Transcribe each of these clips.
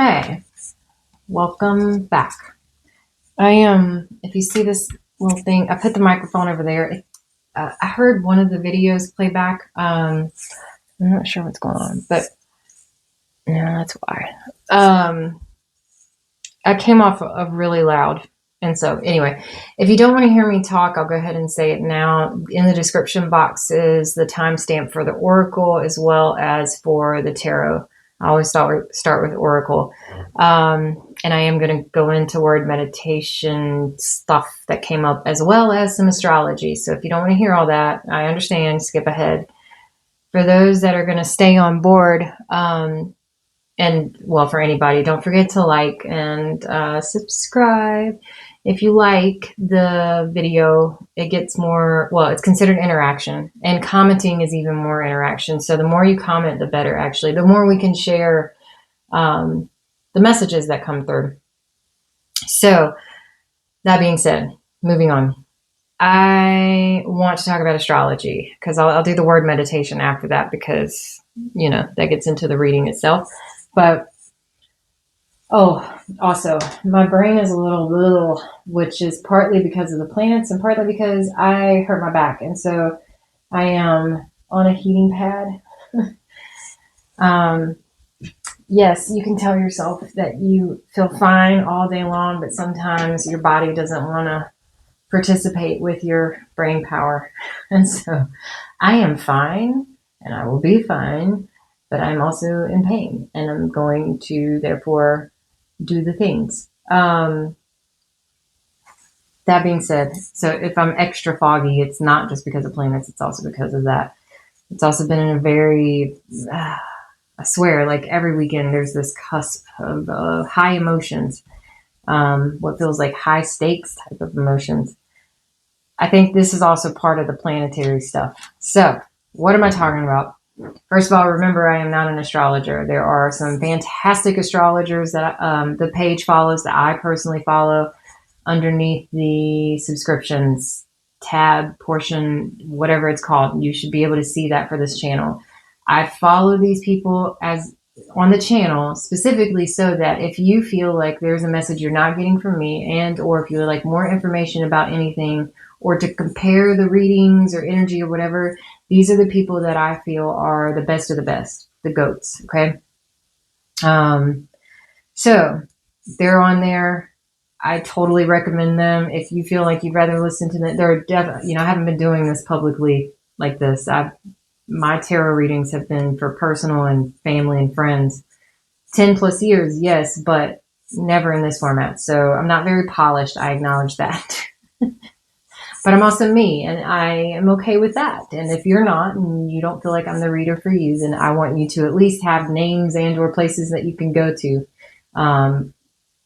Hey, welcome back. If you see this little thing, I put the microphone over there. I heard one of the videos play back. I'm not sure what's going on, but no, that's why. I came off of really loud. And so, anyway, if you don't want to hear me talk, I'll go ahead and say it now. In the description box is the timestamp for the oracle as well as for the tarot. I always start with oracle. And I am going to go into word meditation stuff that came up as well as some astrology. So if you don't want to hear all that, I understand. Skip ahead. For those that are going to stay on board, and well, for anybody, don't forget to like and subscribe. If you like the video, it gets more, well, it's considered interaction, and commenting is even more interaction. So the more you comment, the better, actually. The more we can share the messages that come through. So that being said, moving on. I want to talk about astrology because I'll do the word meditation after that because, that gets into the reading itself. But, also, my brain is a little, which is partly because of the planets and partly because I hurt my back. And so I am on a heating pad. Yes, you can tell yourself that you feel fine all day long, but sometimes your body doesn't want to participate with your brain power. And so I am fine and I will be fine, but I'm also in pain and I'm going to therefore do the things. That being said, so if I'm extra foggy, it's not just because of planets, it's also because of that. It's also been in a very, I swear, like every weekend there's this cusp of high emotions, what feels like high stakes type of emotions. I think this is also part of the planetary stuff. So what am I talking about? First of all, remember, I am not an astrologer. There are some fantastic astrologers that the page follows that I personally follow underneath the subscriptions tab portion, whatever it's called. You should be able to see that for this channel. I follow these people as on the channel specifically so that if you feel like there's a message you're not getting from me, and or if you would like more information about anything or to compare the readings or energy or whatever, these are the people that I feel are the best of the best, the GOATs. Okay. So they're on there. I totally recommend them. If you feel like you'd rather listen to them, they're definitely, I haven't been doing this publicly like this. My tarot readings have been for personal and family and friends. 10 plus years, yes, but never in this format. So I'm not very polished. I acknowledge that. But I'm also me, and I am okay with that. And if you're not, and you don't feel like I'm the reader for you, then I want you to at least have names and or places that you can go to.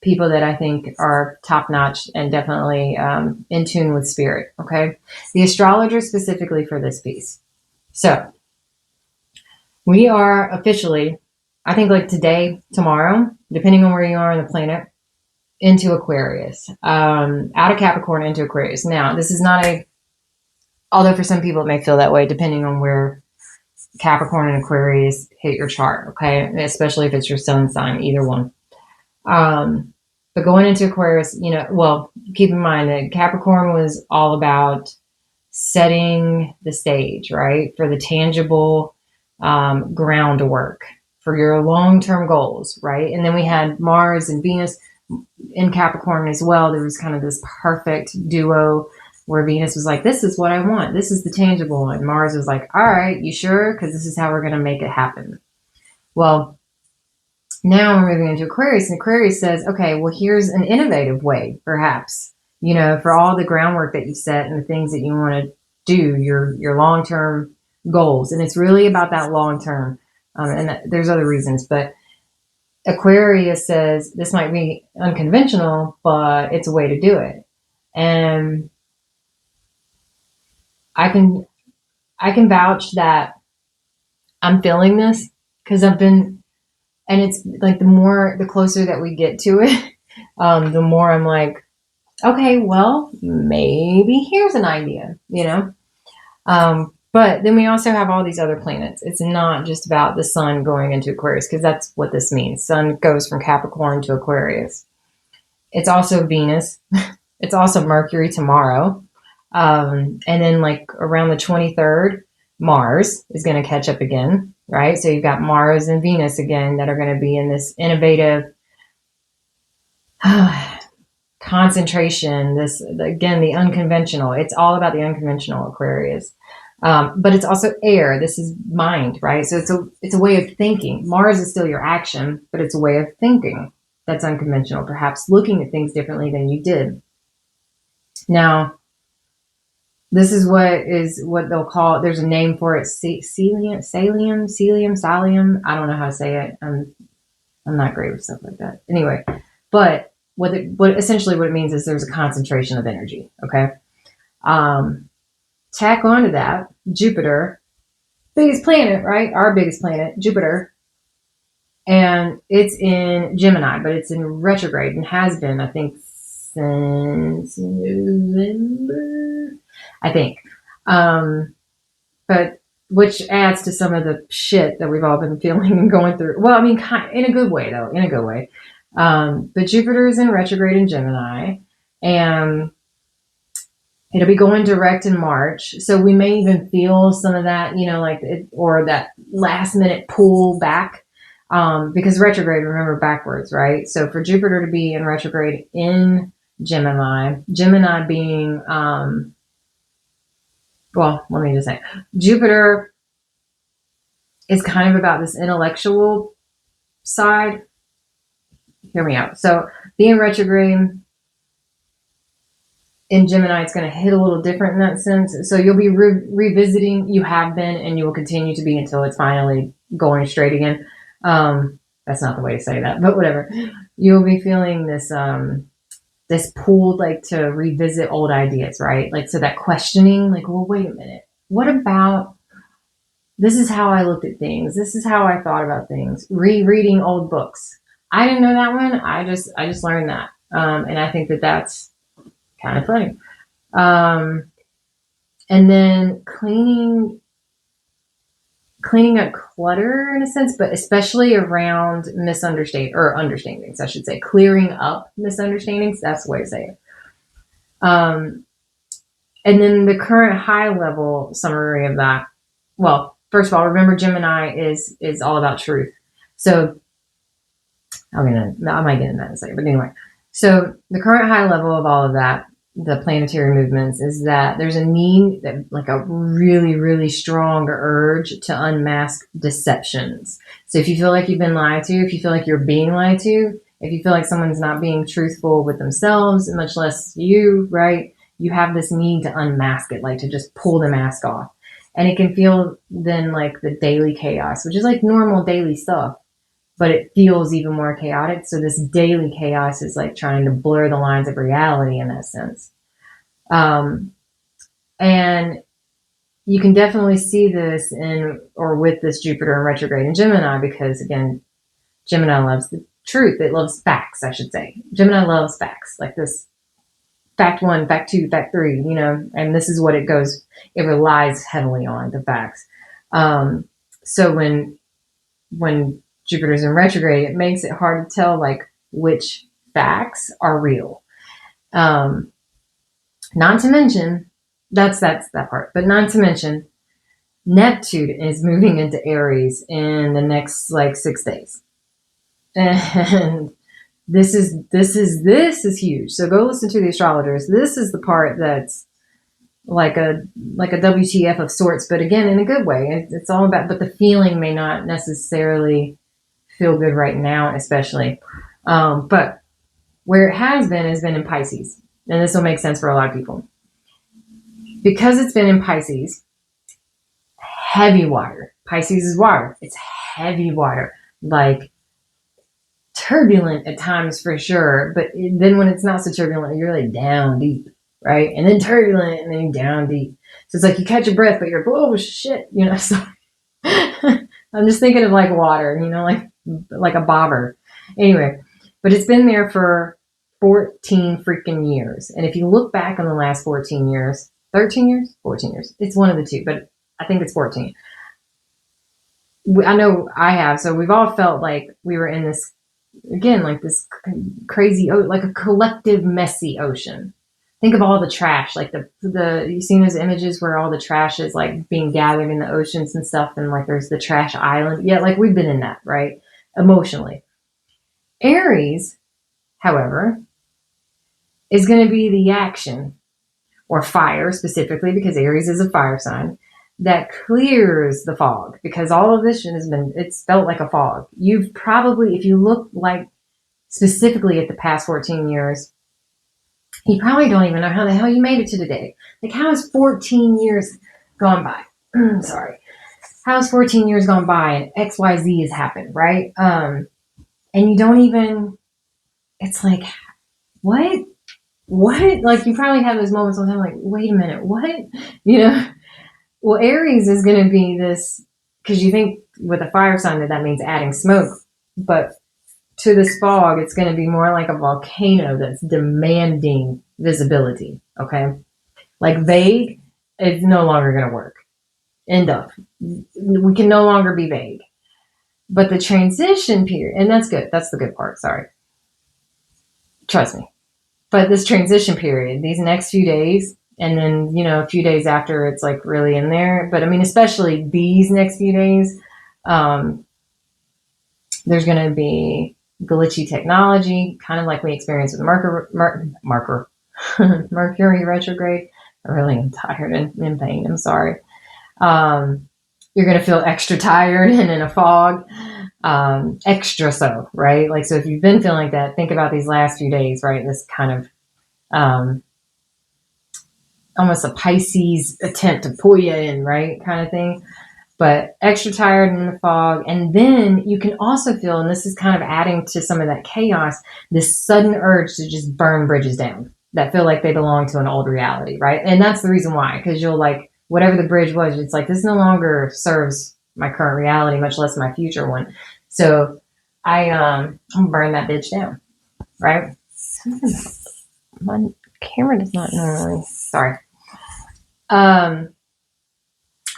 People that I think are top notch and definitely in tune with spirit. Okay. The astrologer specifically for this piece. So we are officially, I think like today, tomorrow, depending on where you are on the planet, into Aquarius, out of Capricorn into Aquarius. Now, this is not although for some people it may feel that way, depending on where Capricorn and Aquarius hit your chart. Okay. Especially if it's your sun sign, either one. But going into Aquarius, keep in mind that Capricorn was all about setting the stage, right? For the tangible groundwork for your long-term goals, right? And then we had Mars and Venus in Capricorn as well. There was kind of this perfect duo where Venus was like, this is what I want. This is the tangible. And Mars was like, all right, you sure? Because this is how we're going to make it happen. Well, now we're moving into Aquarius, and Aquarius says, okay, well, here's an innovative way, perhaps, for all the groundwork that you set and the things that you want to do, your long-term goals. And it's really about that long-term. There's other reasons, but Aquarius says this might be unconventional, but it's a way to do it. And I can vouch that I'm feeling this because I've been, and it's like the closer that we get to it, the more I'm like, okay, well, maybe here's an idea, But then we also have all these other planets. It's not just about the sun going into Aquarius, because that's what this means. Sun goes from Capricorn to Aquarius. It's also Venus. It's also Mercury tomorrow. And then like around the 23rd, Mars is going to catch up again, right? So you've got Mars and Venus again that are going to be in this innovative concentration, this, again, the unconventional. It's all about the unconventional, Aquarius. But it's also air. This is mind, right? So it's a way of thinking. Mars is still your action, but it's a way of thinking that's unconventional, perhaps looking at things differently than you did. Now, this is what they'll call, there's a name for it, celium. I don't know how to say it. I'm not great with stuff like that. Anyway, but what essentially what it means is there's a concentration of energy. Okay. Tack onto that, Jupiter, biggest planet, right? Our biggest planet, Jupiter. And it's in Gemini, but it's in retrograde and has been, I think, since November, I think. But which adds to some of the shit that we've all been feeling and going through. Well, I mean, in a good way, though, in a good way. But Jupiter is in retrograde in Gemini, and it'll be going direct in March. So we may even feel some of that, or that last minute pull back, because retrograde, remember, backwards, right? So for Jupiter to be in retrograde in Gemini being, well, let me just say, Jupiter is kind of about this intellectual side. Hear me out. So being retrograde in Gemini, it's going to hit a little different in that sense. So you'll be revisiting, you have been, and you will continue to be until it's finally going straight again. That's not the way to say that, but whatever. You'll be feeling this, this pull, like, to revisit old ideas, right? Like, so that questioning, like, well, wait a minute. What about, this is how I looked at things. This is how I thought about things. Rereading old books. I didn't know that one. I just learned that. And I think that that's kind of funny. And then cleaning up clutter in a sense, but especially around understandings, I should say. Clearing up misunderstandings. That's the way to say it. And then the current high level summary of that. Well, first of all, remember Gemini is all about truth. So I might get into that in a second, but anyway. So the current high level of all of that, the planetary movements, is that there's a need, like a really, really strong urge to unmask deceptions. So if you feel like you've been lied to, if you feel like you're being lied to, if you feel like someone's not being truthful with themselves, much less you, right? You have this need to unmask it, like to just pull the mask off. And it can feel then like the daily chaos, which is like normal daily stuff, but it feels even more chaotic. So this daily chaos is like trying to blur the lines of reality in that sense. And you can definitely see this with this Jupiter in retrograde in Gemini, because again, Gemini loves the truth. It loves facts, I should say. Gemini loves facts, like this fact 1, fact 2, fact 3, and this is what it relies heavily on, the facts. So when Jupiter's in retrograde, it makes it hard to tell like which facts are real. Not to mention, that's that part, but not to mention, Neptune is moving into Aries in the next like 6 days. And this is huge. So go listen to the astrologers. This is the part that's like a WTF of sorts, but again, in a good way. It's all about, but the feeling may not necessarily feel good right now, especially. But where it has been in Pisces. And this will make sense for a lot of people. Because it's been in Pisces, heavy water. Pisces is water. It's heavy water. Like turbulent at times for sure. But then when it's not so turbulent, you're like down deep, right? And then turbulent and then down deep. So it's like you catch your breath, but you're, oh shit, so I'm just thinking of like water, like a bobber. Anyway, but it's been there for 14 freaking years. And if you look back on the last 14 years, 13 years, 14 years, it's one of the two, but I think it's 14. I know I have. So we've all felt like we were in this, again, like this crazy, like a collective messy ocean. Think of all the trash, like you've seen those images where all the trash is like being gathered in the oceans and stuff, and like there's the trash island. Yeah, like we've been in that, right? Emotionally. Aries, however, is going to be the action, or fire specifically, because Aries is a fire sign, that clears the fog, because all of this it's felt like a fog. You've probably, if you look like specifically at the past 14 years, you probably don't even know how the hell you made it to today. Like, how has 14 years gone by? Sorry. How has 14 years gone by and XYZ has happened, right? And you don't even, it's like, what? Like, you probably have those moments when I'm like, wait a minute, what? You know? Well, Aries is going to be this, because you think with a fire sign that means adding smoke, but to this fog, it's going to be more like a volcano that's demanding visibility. Okay. Like, vague is no longer going to work. End of. We can no longer be vague. But the transition period, and that's good. That's the good part. Sorry. Trust me. But this transition period, these next few days, and then, a few days after, it's like really in there. But I mean, especially these next few days, there's going to be glitchy technology, kind of like we experienced with Mercury retrograde. I really am tired and in pain. I'm sorry. You're going to feel extra tired and in a fog, extra so, right? Like, so if you've been feeling like that, think about these last few days, right? This kind of almost a Pisces attempt to pull you in, right? Kind of thing. But extra tired and in the fog. And then you can also feel, and this is kind of adding to some of that chaos, this sudden urge to just burn bridges down that feel like they belong to an old reality, right? And that's the reason why, because you'll like, whatever the bridge was, it's like, this no longer serves my current reality, much less my future one. So I'm gonna burn that bitch down, right? My camera does not normally, sorry. I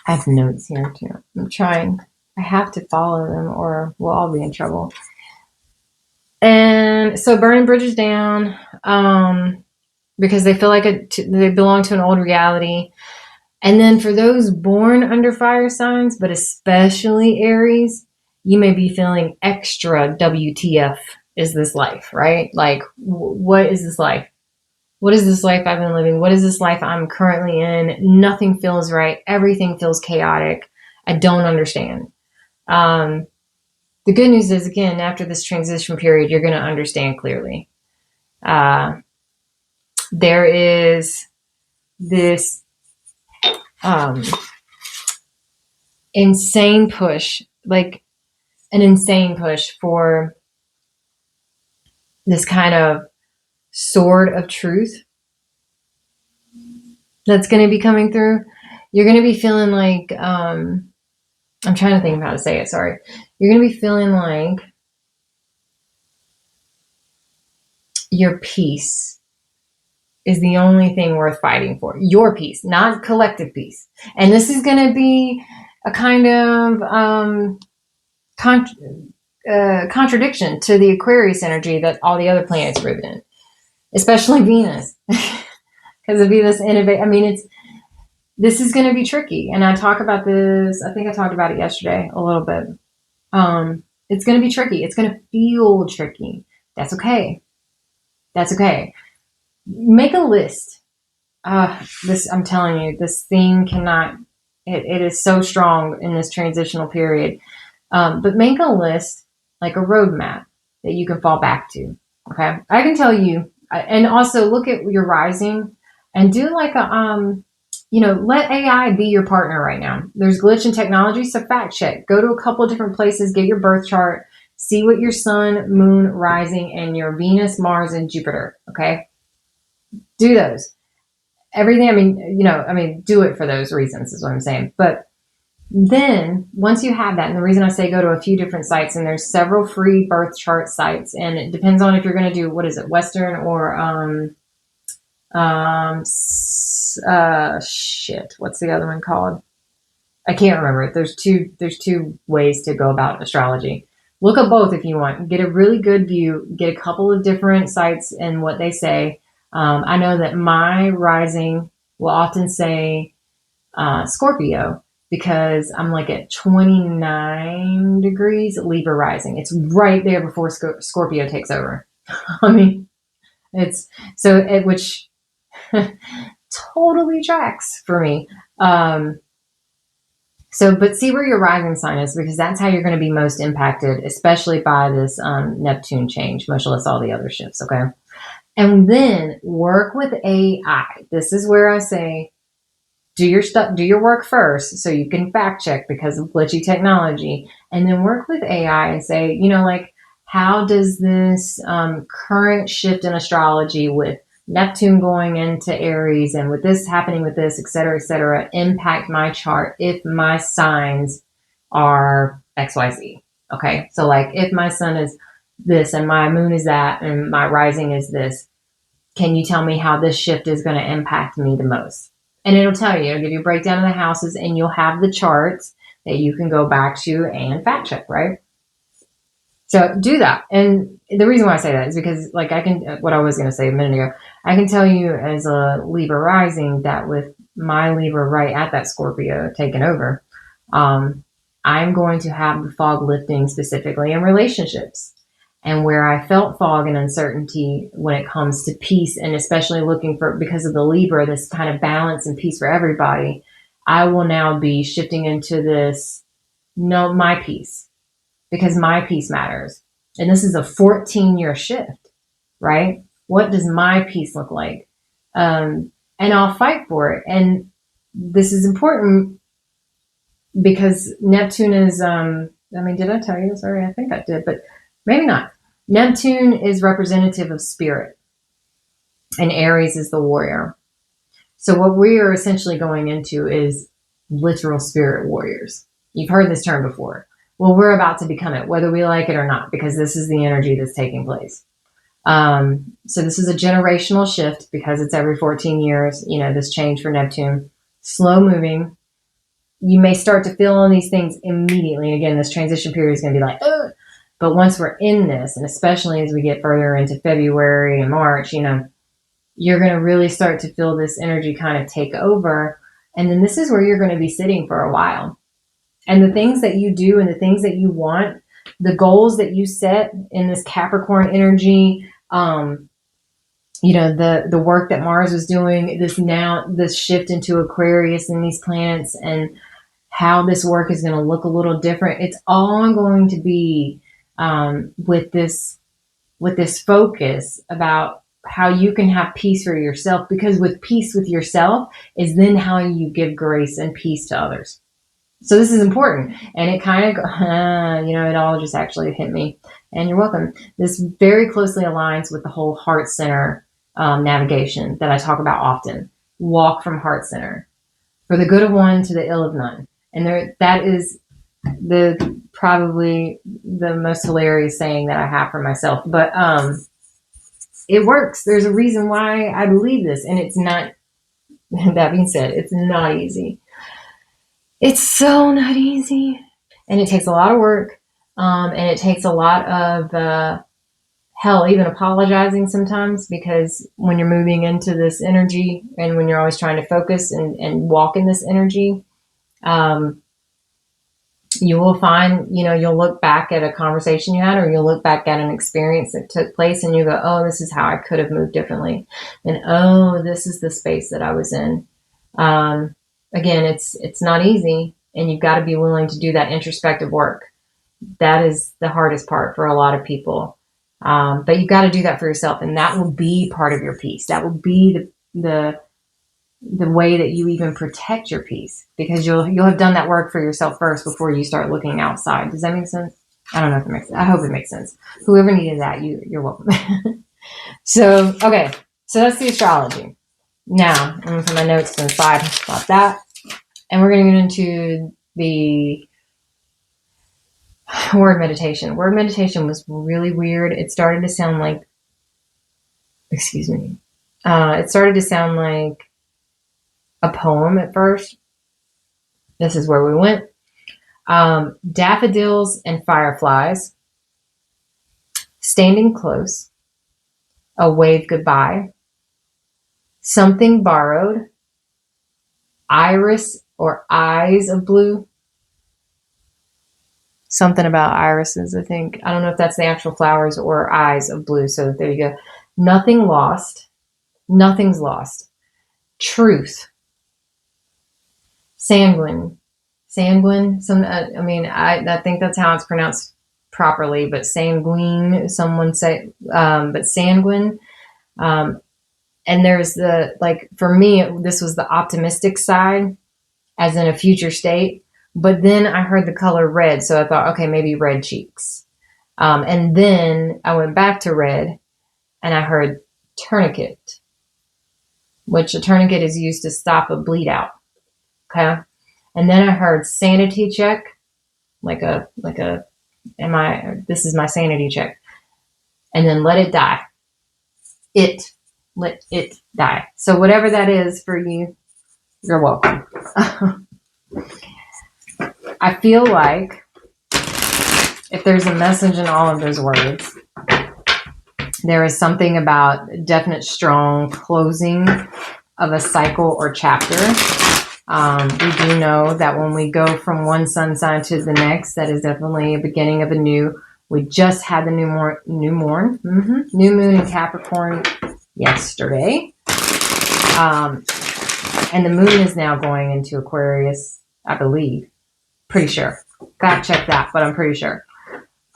have notes here too. I'm trying. I have to follow them or we'll all be in trouble. And so burning bridges down, because they feel like they belong to an old reality. And then for those born under fire signs, but especially Aries, you may be feeling extra WTF is this life, right? Like, what is this life? What is this life I've been living? What is this life I'm currently in? Nothing feels right. Everything feels chaotic. I don't understand. The good news is, again, after this transition period, you're going to understand clearly. There is this insane push, like an insane push for this kind of sword of truth that's going to be coming through. You're going to be feeling like, I'm trying to think of how to say it. Sorry. You're going to be feeling like your peace is the only thing worth fighting for. Your peace, not collective peace. And this is going to be a kind of contradiction to the Aquarius energy that all the other planets live in, especially Venus. Because of Venus innovate. I mean, this is going to be tricky. And I talk about this, I think I talked about it yesterday a little bit. It's going to be tricky. It's going to feel tricky. That's okay. That's okay. Make a list. I'm telling you, this theme cannot, it is so strong in this transitional period. But make a list, like a roadmap that you can fall back to. Okay. I can tell you, and also look at your rising and do like a, let AI be your partner right now. There's glitch in technology, so fact check. Go to a couple of different places, get your birth chart, see what your sun, moon, rising, and your Venus, Mars, and Jupiter. Okay. Do those. Everything. Do it for those reasons is what I'm saying. But then once you have that, and the reason I say go to a few different sites, and there's several free birth chart sites, and it depends on if you're going to do, what is it, Western or, what's the other one called? I can't remember. There's two ways to go about astrology. Look at both if you want. Get a really good view. Get a couple of different sites and what they say. I know that my rising will often say Scorpio because I'm like at 29 degrees Libra rising. It's right there before Scorpio takes over. I mean, it's so which totally tracks for me. But see where your rising sign is, because that's how you're going to be most impacted, especially by this Neptune change, much less all the other shifts, okay? And then work with AI. This is where I say, do your work first so you can fact check because of glitchy technology, and then work with AI and say, like, how does this current shift in astrology with Neptune going into Aries and with this happening with this, et cetera, impact my chart if my signs are XYZ? Okay. So like if my sun is this and my moon is that and my rising is this, can you tell me how this shift is going to impact me the most? And it'll tell you, it'll give you a breakdown of the houses, and you'll have the charts that you can go back to and fact check, right? So do that. And the reason why I say that is because, like, what I was going to say a minute ago, I can tell you as a Libra rising that with my Libra right at that Scorpio taking over, I'm going to have the fog lifting specifically in relationships. And where I felt fog and uncertainty when it comes to peace, and especially looking for, because of the Libra, this kind of balance and peace for everybody, I will now be shifting into this, no, my peace, because my peace matters. And this is a 14-year shift, right? What does my peace look like? And I'll fight for it. And this is important because Neptune is, did I tell you? Sorry, I think I did, but maybe not. Neptune is representative of spirit, and Aries is the warrior. So what we are essentially going into is literal spirit warriors. You've heard this term before. Well, we're about to become it, whether we like it or not, because this is the energy that's taking place. So this is a generational shift because it's every 14 years, this change for Neptune, slow moving. You may start to feel on these things immediately. And again, this transition period is going to be like, ugh. But once we're in this, and especially as we get further into February and March, you're going to really start to feel this energy kind of take over. And then this is where you're going to be sitting for a while. And the things that you do and the things that you want, the goals that you set in this Capricorn energy, the work that Mars was doing, this shift into Aquarius and these planets, and how this work is going to look a little different. It's all going to be with this focus about how you can have peace for yourself, because with peace with yourself is then how you give grace and peace to others. So this is important, and it kind of, it all just actually hit me, and you're welcome. This very closely aligns with the whole heart center navigation that I talk about often. Walk from heart center, for the good of one to the ill of none. And that is probably the most hilarious saying that I have for myself, but it works. There's a reason why I believe this, and it's not. That being said, it's not easy. It's so not easy, and it takes a lot of work, and it takes a lot of hell, even apologizing sometimes, because when you're moving into this energy and when you're always trying to focus and walk in this energy, you will find, you'll look back at a conversation you had, or you'll look back at an experience that took place, and you go, oh, this is how I could have moved differently. And, oh, this is the space that I was in. Again, it's not easy, and you've got to be willing to do that introspective work. That is the hardest part for a lot of people. But you've got to do that for yourself, and that will be part of your peace. That will be the way that you even protect your peace, because you'll have done that work for yourself first before you start looking outside. Does that make sense? I don't know if it makes sense. I hope it makes sense. Whoever needed that, you're welcome. So, okay. So that's the astrology. Now, I'm going to put my notes to the side about that. And we're going to get into the word meditation. Word meditation was really weird. It started to sound like, it started to sound like a poem at first. This is where we went. Daffodils and fireflies, standing close, a wave goodbye, something borrowed, iris or eyes of blue. Something about irises, I think. I don't know if that's the actual flowers or eyes of blue. So there you go. Nothing lost. Nothing's lost. Truth. Sanguine. Sanguine. I think that's how it's pronounced properly, but sanguine, someone say, but sanguine. And there's for me, this was the optimistic side, as in a future state. But then I heard the color red, so I thought, okay, maybe red cheeks. And then I went back to red, and I heard tourniquet, which a tourniquet is used to stop a bleed out. Okay. And then I heard sanity check, this is my sanity check. And then let it die. Let it die. So whatever that is for you, you're welcome. I feel like if there's a message in all of those words, there is something about definite, strong closing of a cycle or chapter. We do know that when we go from one sun sign to the next, that is definitely a beginning of a new. We just had the new moon in Capricorn yesterday. And the moon is now going into Aquarius, I believe. Pretty sure. Gotta check that, but I'm pretty sure.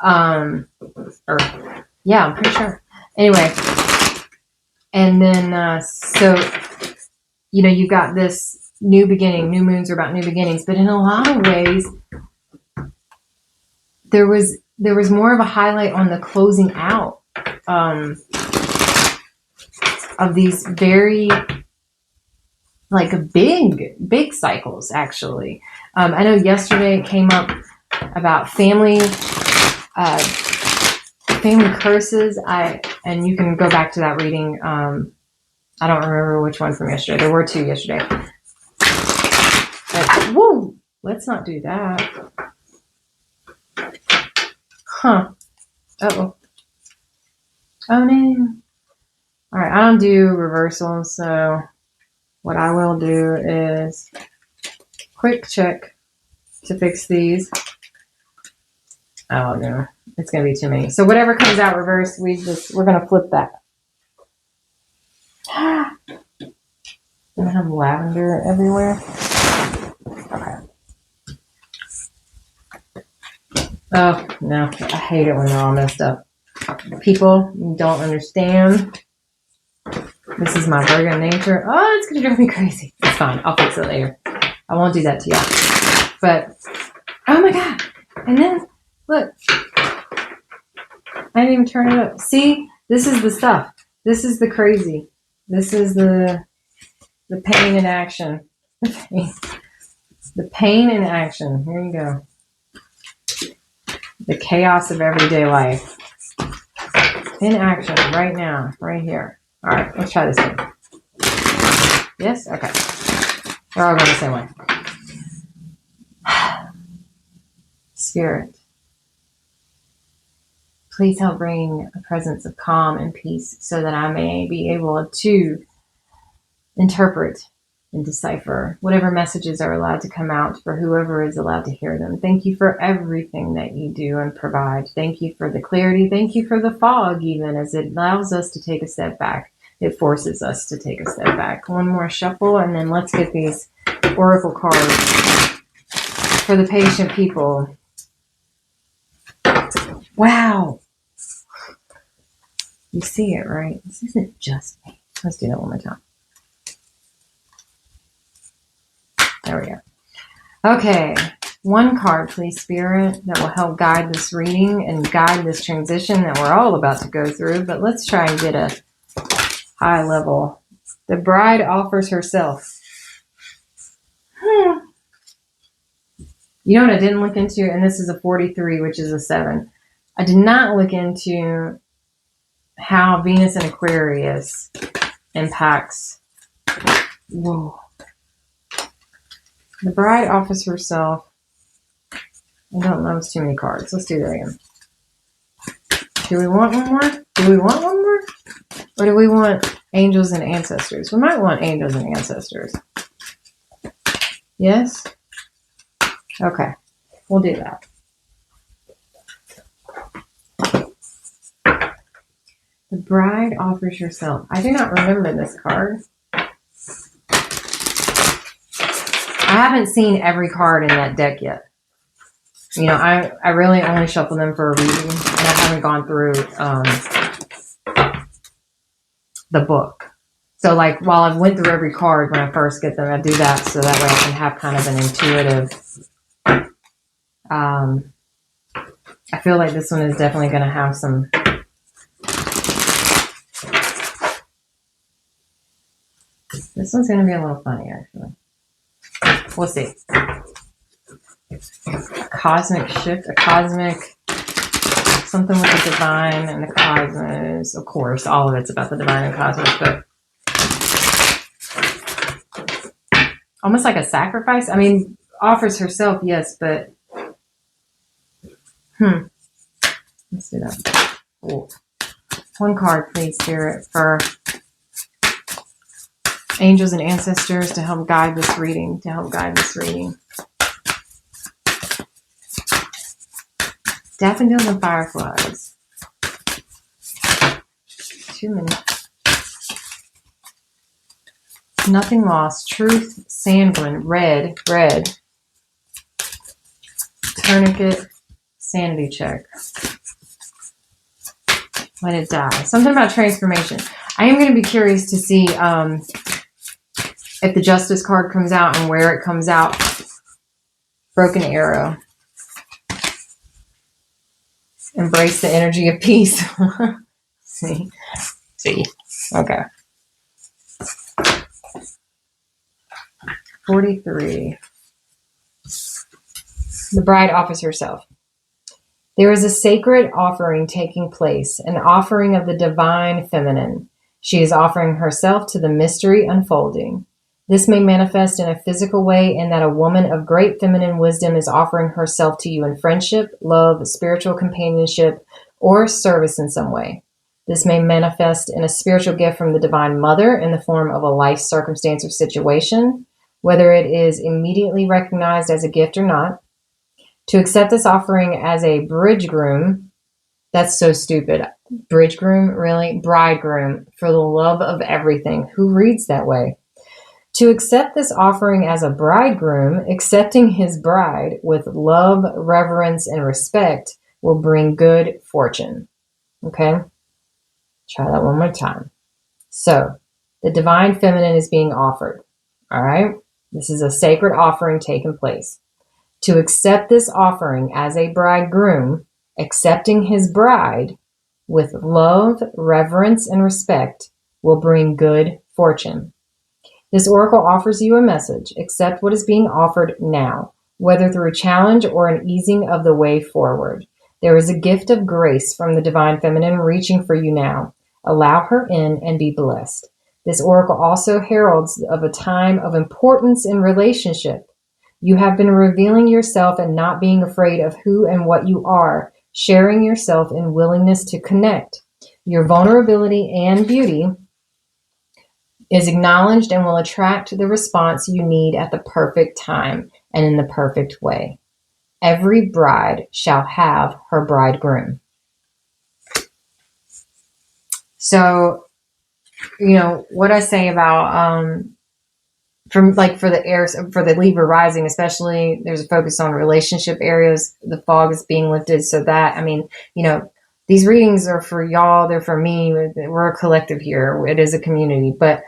I'm pretty sure. Anyway, and then so you've got this new beginning. New moons are about new beginnings, but in a lot of ways, there was more of a highlight on the closing out of these very big cycles. Actually, I know yesterday it came up about family curses. And you can go back to that reading. I don't remember which one from yesterday. There were two yesterday. But, whoa, let's not do that. Huh. Uh-oh. Oh, no. All right, I don't do reversals, so what I will do is quick check to fix these. Oh, no. It's going to be too many. So whatever comes out reverse, we're going to flip that. Going to have lavender everywhere. Okay. Oh, no. I hate it when they're all messed up. People, you don't understand. This is my Virgo nature. Oh, it's going to drive me crazy. It's fine. I'll fix it later. I won't do that to y'all. But, oh my God. And then, look. I didn't even turn it up. See? This is the stuff. This is the crazy. This is the pain in action. The pain in action. Here you go. The chaos of everyday life. In action right now. Right here. All right. Let's try this one. Yes? Okay. They're all going the same way. Spirit. Please help bring a presence of calm and peace so that I may be able to interpret and decipher whatever messages are allowed to come out for whoever is allowed to hear them. Thank you for everything that you do and provide. Thank you for the clarity. Thank you for the fog, even as it allows us to take a step back. It forces us to take a step back. One more shuffle, and then let's get these oracle cards for the patient people. Wow. You see it, right? This isn't just me. Let's do that one more time. There we go. Okay. One card, please, Spirit, that will help guide this reading and guide this transition that we're all about to go through. But let's try and get a high level. The bride offers herself. You know what I didn't look into? And this is a 43, which is a 7. I did not look into how Venus and Aquarius impacts. Whoa. The bride offers herself. I don't know, it's too many cards. Let's do that again. Do we want one more? Do we want one more? Or do we want angels and ancestors? We might want angels and ancestors. Yes? Okay. We'll do that. The bride offers herself. I do not remember this card. I haven't seen every card in that deck yet. You know, I really only shuffle them for a reading, and I haven't gone through the book. So, like, while I've went through every card when I first get them, I do that so that way I can have kind of an intuitive. I feel like this one is definitely going to have some. This one's going to be a little funny, actually. We'll see. A cosmic shift, a cosmic, something with the divine and the cosmos. Of course, all of it's about the divine and cosmos, but almost like a sacrifice. I mean, offers herself, yes, but let's do that. Ooh. One card, please, Spirit, for angels and ancestors to help guide this reading. Daffodils and fireflies. Too many. Nothing lost. Truth, sanguine, red. Tourniquet, sanity check. Let it die. Something about transformation. I am going to be curious to see if the Justice card comes out and where it comes out. Broken arrow. Embrace the energy of peace. See. Okay. 43. The bride offers herself. There is a sacred offering taking place, an offering of the divine feminine. She is offering herself to the mystery unfolding. This may manifest in a physical way in that a woman of great feminine wisdom is offering herself to you in friendship, love, spiritual companionship, or service in some way. This may manifest in a spiritual gift from the Divine Mother in the form of a life circumstance or situation, whether it is immediately recognized as a gift or not. To accept this offering as a bridegroom, that's so stupid. Bridegroom, really? Bridegroom, for the love of everything. Who reads that way? To accept this offering as a bridegroom, accepting his bride with love, reverence, and respect will bring good fortune. Okay? Try that one more time. So, the divine feminine is being offered. All right? This is a sacred offering taking place. To accept this offering as a bridegroom, accepting his bride with love, reverence, and respect will bring good fortune. This oracle offers you a message. Accept what is being offered now, whether through a challenge or an easing of the way forward. There is a gift of grace from the divine feminine reaching for you now. Allow her in and be blessed. This oracle also heralds of a time of importance in relationship. You have been revealing yourself and not being afraid of who and what you are, sharing yourself in willingness to connect. Your vulnerability and beauty is acknowledged and will attract the response you need at the perfect time and in the perfect way. Every bride shall have her bridegroom. So, you know, what I say about, for the airs, for the Libra rising, especially, there's a focus on relationship areas. The fog is being lifted. So that, I mean, you know, these readings are for y'all. They're for me. We're a collective here. It is a community. But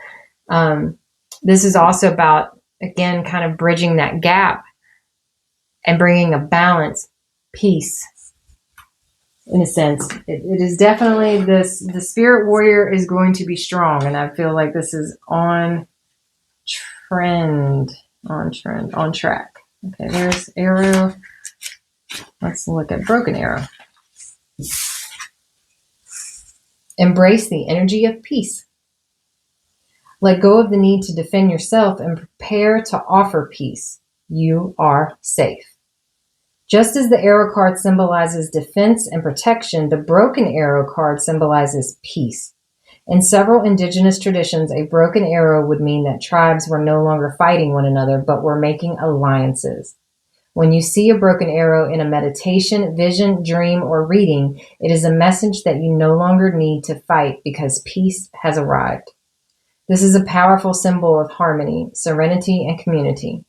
this is also about, again, kind of bridging that gap and bringing a balance, peace, in a sense. It is definitely this, the spirit warrior is going to be strong. And I feel like this is on track. Okay, there's arrow. Let's look at broken arrow. Embrace the energy of peace. Let go of the need to defend yourself and prepare to offer peace. You are safe. Just as the arrow card symbolizes defense and protection, the broken arrow card symbolizes peace. In several indigenous traditions, a broken arrow would mean that tribes were no longer fighting one another, but were making alliances. When you see a broken arrow in a meditation, vision, dream, or reading, it is a message that you no longer need to fight because peace has arrived. This is a powerful symbol of harmony, serenity, and community.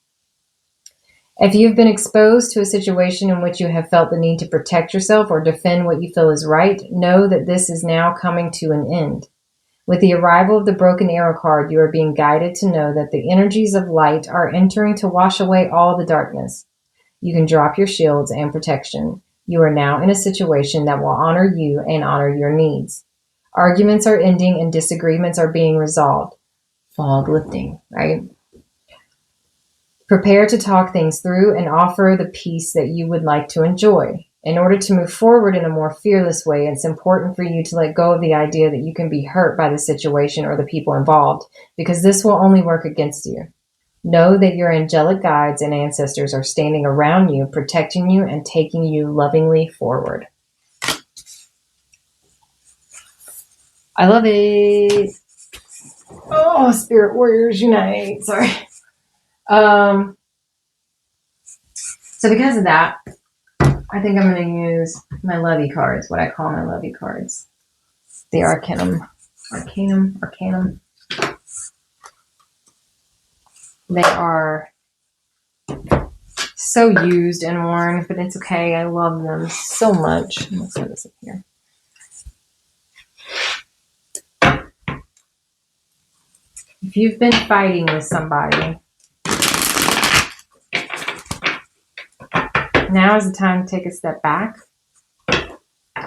If you've been exposed to a situation in which you have felt the need to protect yourself or defend what you feel is right, know that this is now coming to an end. With the arrival of the broken arrow card, you are being guided to know that the energies of light are entering to wash away all the darkness. You can drop your shields and protection. You are now in a situation that will honor you and honor your needs. Arguments are ending and disagreements are being resolved. Fog lifting, right? Prepare to talk things through and offer the peace that you would like to enjoy. In order to move forward in a more fearless way, it's important for you to let go of the idea that you can be hurt by the situation or the people involved, because this will only work against you. Know that your angelic guides and ancestors are standing around you, protecting you, and taking you lovingly forward. I love it. Oh, Spirit Warriors Unite. Sorry. So because of that, I think I'm going to use my lovey cards, what I call my lovey cards. The Arcanum. They are so used and worn, but it's okay. I love them so much. Let's set this up here. If you've been fighting with somebody, now is the time to take a step back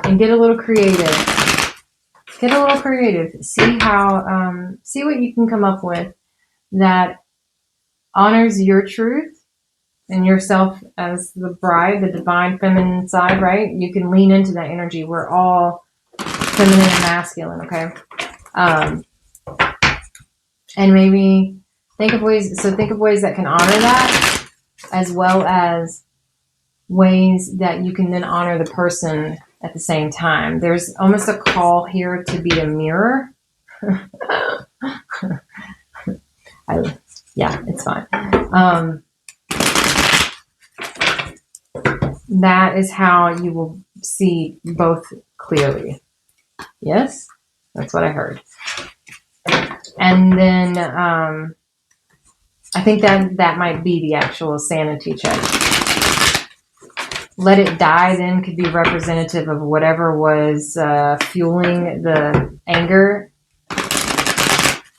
and get a little creative. See how, see what you can come up with that honors your truth and yourself as the bride, the divine feminine side, right? You can lean into that energy. We're all feminine and masculine, okay? And maybe think of ways that can honor that, as well as ways that you can then honor the person at the same time. There's almost a call here to be a mirror. Yeah, it's fine. That is how you will see both clearly. Yes, that's what I heard. And then I think that might be the actual sanity check. Let it die then could be representative of whatever was fueling the anger.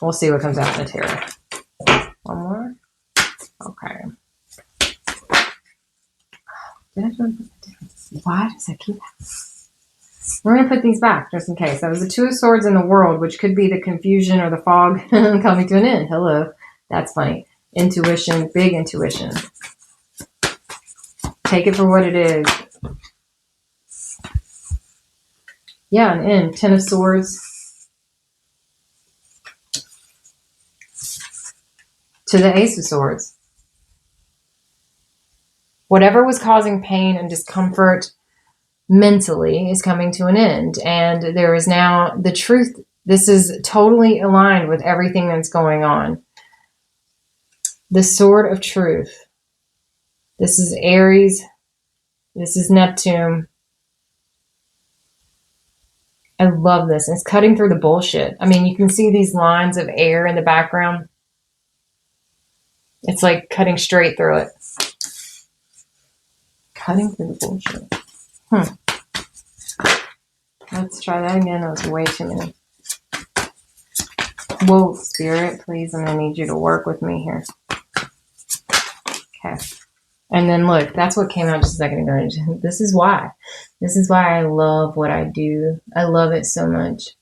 We'll see what comes out in the tarot. One more. Okay. Why does that keep happening? We're going to put these back just in case. That was the Two of Swords in the world, which could be the confusion or the fog coming to an end. Hello. That's funny. Intuition, big intuition. Take it for what it is. Yeah, an end. Ten of Swords. To the Ace of Swords. Whatever was causing pain and discomfort mentally is coming to an end. And there is now the truth. This is totally aligned with everything that's going on. The Sword of Truth. This is Aries. This is Neptune. I love this. It's cutting through the bullshit. I mean, you can see these lines of air in the background. It's like cutting straight through it. Cutting through the bullshit. Let's try that again. That was way too many. Whoa, Spirit, please. I'm going to need you to work with me here. Okay. And then look, that's what came out just a second ago. This is why. This is why I love what I do. I love it so much.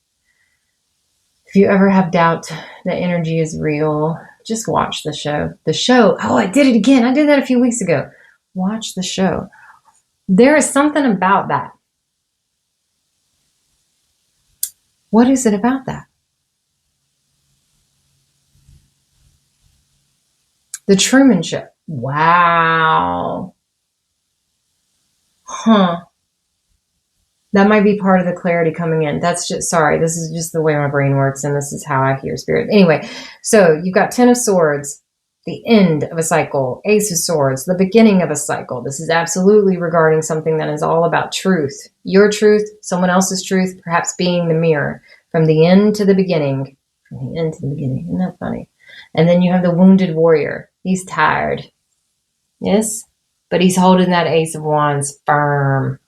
If you ever have doubt that energy is real, just watch the show. The show. Oh, I did it again. I did that a few weeks ago. Watch the show. There is something about that. What is it about that? The Truman Show. Wow. Huh. That might be part of the clarity coming in. That's just, sorry, this is just the way my brain works, and this is how I hear spirit. Anyway, so you've got Ten of Swords, the end of a cycle, Ace of Swords, the beginning of a cycle. This is absolutely regarding something that is all about truth. Your truth, someone else's truth, perhaps being the mirror. From the end to the beginning. From the end to the beginning. Isn't that funny? And then you have the Wounded Warrior. He's tired. Yes? But he's holding that Ace of Wands firm.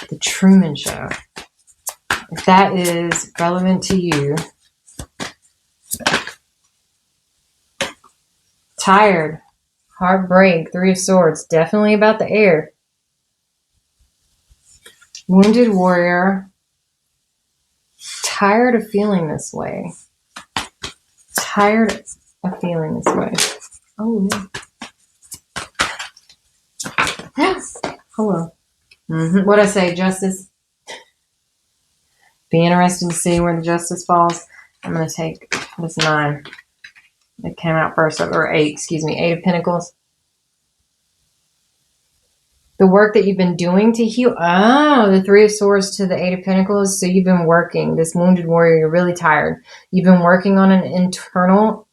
The Truman Show. If that is relevant to you. Tired. Heartbreak. Three of Swords. Definitely about the air. Wounded Warrior. Tired of feeling this way. Tired of feeling this way. Oh, yeah. Hello. What'd I say? Justice? Be interested to see where the Justice falls. I'm going to take this 9. It came out first, or 8, excuse me. 8 of Pentacles. The work that you've been doing to heal. Oh, the 3 of Swords to the 8 of Pentacles. So you've been working. This Wounded Warrior, you're really tired. You've been working on an internal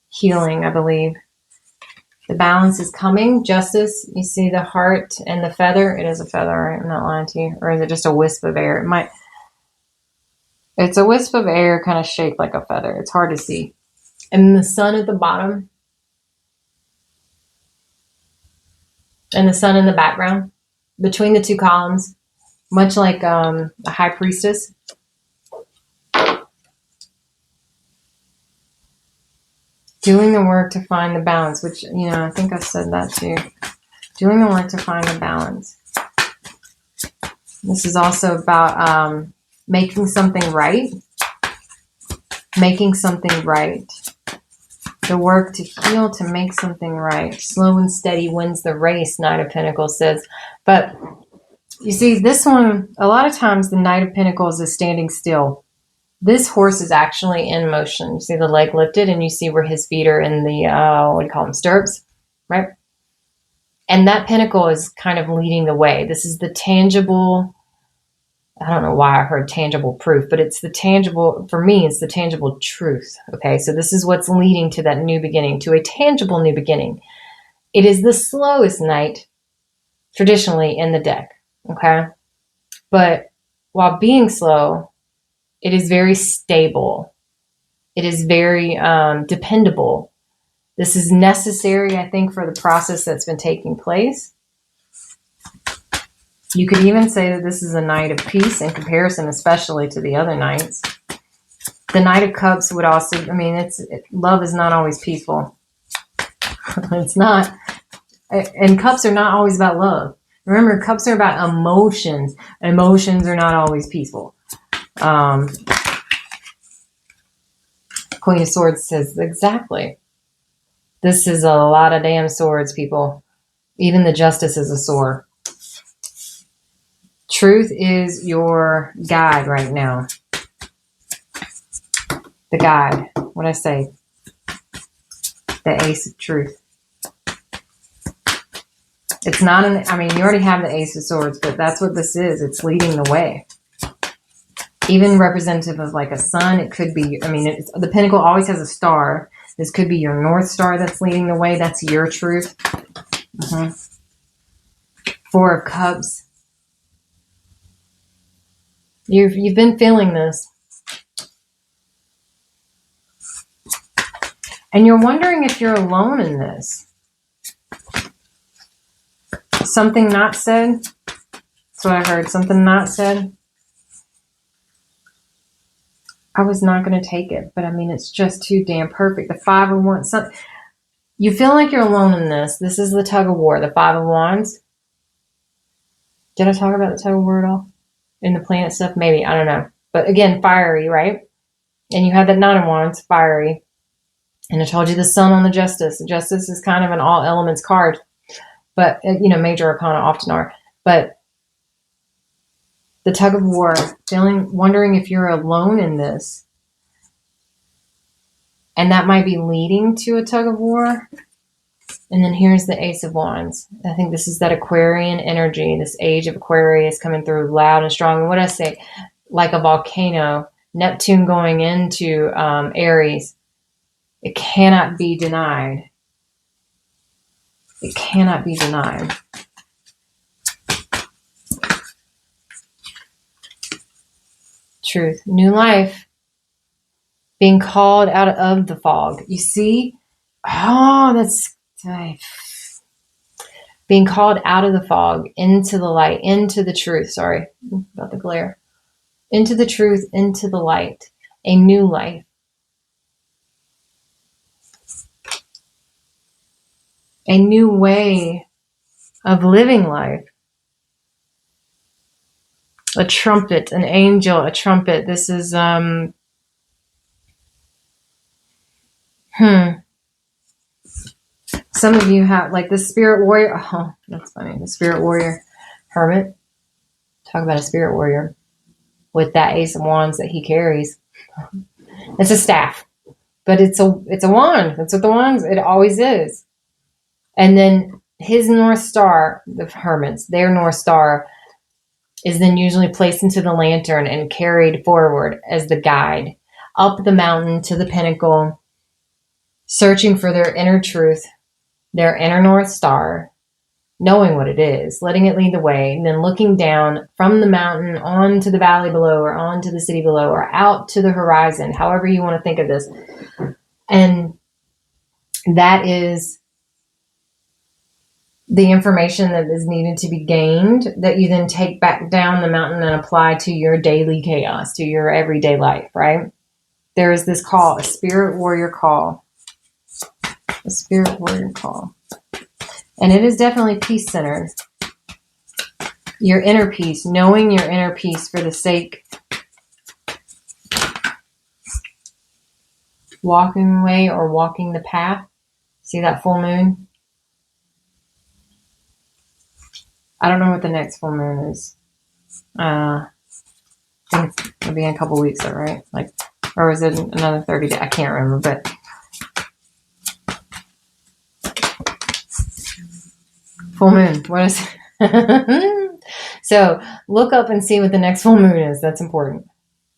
healing, I believe. The balance is coming. Justice. You see the heart and the feather. It is a feather, right? I'm not lying to you. Or is it just a wisp of air? It's a wisp of air kind of shaped like a feather. It's hard to see. And the sun at the bottom. And the sun in the background. Between the 2 columns. Much like a high priestess. Doing the work to find the balance. Which, you know, I think I said that too. Doing the work to find the balance. This is also about making something right. Making something right. The work to heal, to make something right. Slow and steady wins the race, Knight of Pentacles says. But you see, this one, a lot of times the Knight of Pentacles is standing still. This horse is actually in motion. You see the leg lifted, and you see where his feet are in the, what do you call them, stirrups, right? And that pentacle is kind of leading the way. This is the tangible, I don't know why I heard tangible proof, but it's the tangible, for me, it's the tangible truth. Okay, so this is what's leading to that new beginning, to a tangible new beginning. It is the slowest knight traditionally in the deck. Okay, but while being slow, it is very stable. It is very dependable. This is necessary, I think, for the process that's been taking place. You could even say that this is a Knight of Peace in comparison, especially to the other knights. The Knight of Cups would also, I mean, love is not always peaceful. It's not. And cups are not always about love. Remember, cups are about emotions. Emotions are not always peaceful. Queen of Swords says, exactly. This is a lot of damn swords, people. Even the Justice is a sword. Truth is your guide right now. The guide. What I say? The Ace of Truth. It's not I mean, you already have the Ace of Swords, but that's what this is. It's leading the way. Even representative of like a sun, it could be, I mean, the pentacle always has a star. This could be your North Star that's leading the way. That's your truth. 4 of Cups. You've been feeling this. And you're wondering if you're alone in this. Something not said. That's what I heard. Something not said. I was not going to take it, but I mean, it's just too damn perfect. The 5 of Wands. You feel like you're alone in this. This is the tug of war, the 5 of Wands. Did I talk about the tug of war at all? In the planet stuff? Maybe. I don't know. But again, fiery, right? And you have that 9 of Wands, fiery. And I told you the sun on the Justice. The Justice is kind of an all elements card. But, you know, major arcana often are. But The tug of war, wondering if you're alone in this. And that might be leading to a tug of war. And then here's the Ace of Wands. I think this is that Aquarian energy, this age of Aquarius coming through loud and strong. And what I say, like a volcano, Neptune going into Aries. It cannot be denied. It cannot be denied. Truth. New life. Being called out of the fog. You see? Oh, that's... Being called out of the fog, into the light, into the truth. Sorry about the glare. Into the truth, into the light. A new life. A new way of living life. A trumpet, an angel, a trumpet. This is, Some of you have, like the spirit warrior. Oh, that's funny. The spirit warrior hermit. Talk about a spirit warrior with that Ace of Wands that he carries. It's a staff, but it's a wand. That's what the wands, it always is. And then his North Star, the hermits, their North Star is then usually placed into the lantern and carried forward as the guide up the mountain to the pinnacle, searching for their inner truth, their inner North Star, knowing what it is, letting it lead the way, and then looking down from the mountain onto the valley below or onto the city below or out to the horizon, however you want to think of this. And that is the information that is needed to be gained that you then take back down the mountain and apply to your daily chaos, to your everyday life, right? There is this call, a spirit warrior call. A spirit warrior call. And it is definitely peace-centered. Your inner peace, knowing your inner peace for the sake, walking away or walking the path. See that full moon? I don't know what the next full moon is. I think it'll be in a couple weeks, though, right? Like, or is it another 30 days? I can't remember, but full moon. What is it? So look up and see what the next full moon is. That's important.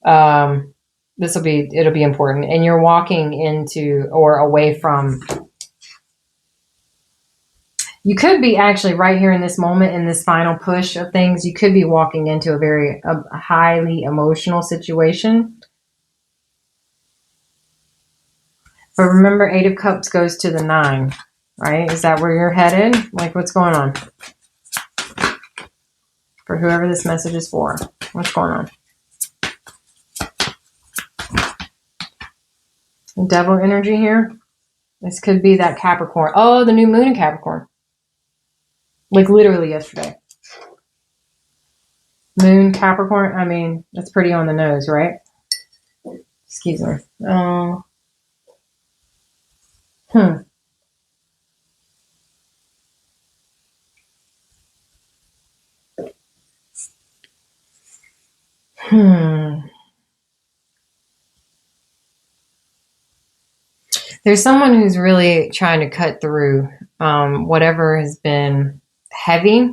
It'll be important. And you're walking into or away from. You could be actually right here in this moment, in this final push of things, you could be walking into a highly emotional situation. But remember, 8 of Cups goes to the 9, right? Is that where you're headed? Like, what's going on? For whoever this message is for, what's going on? The devil energy here. This could be that Capricorn. Oh, the new moon in Capricorn. Like literally yesterday. Moon, Capricorn. I mean, that's pretty on the nose, right? Excuse me. There's someone who's really trying to cut through whatever has been heavy.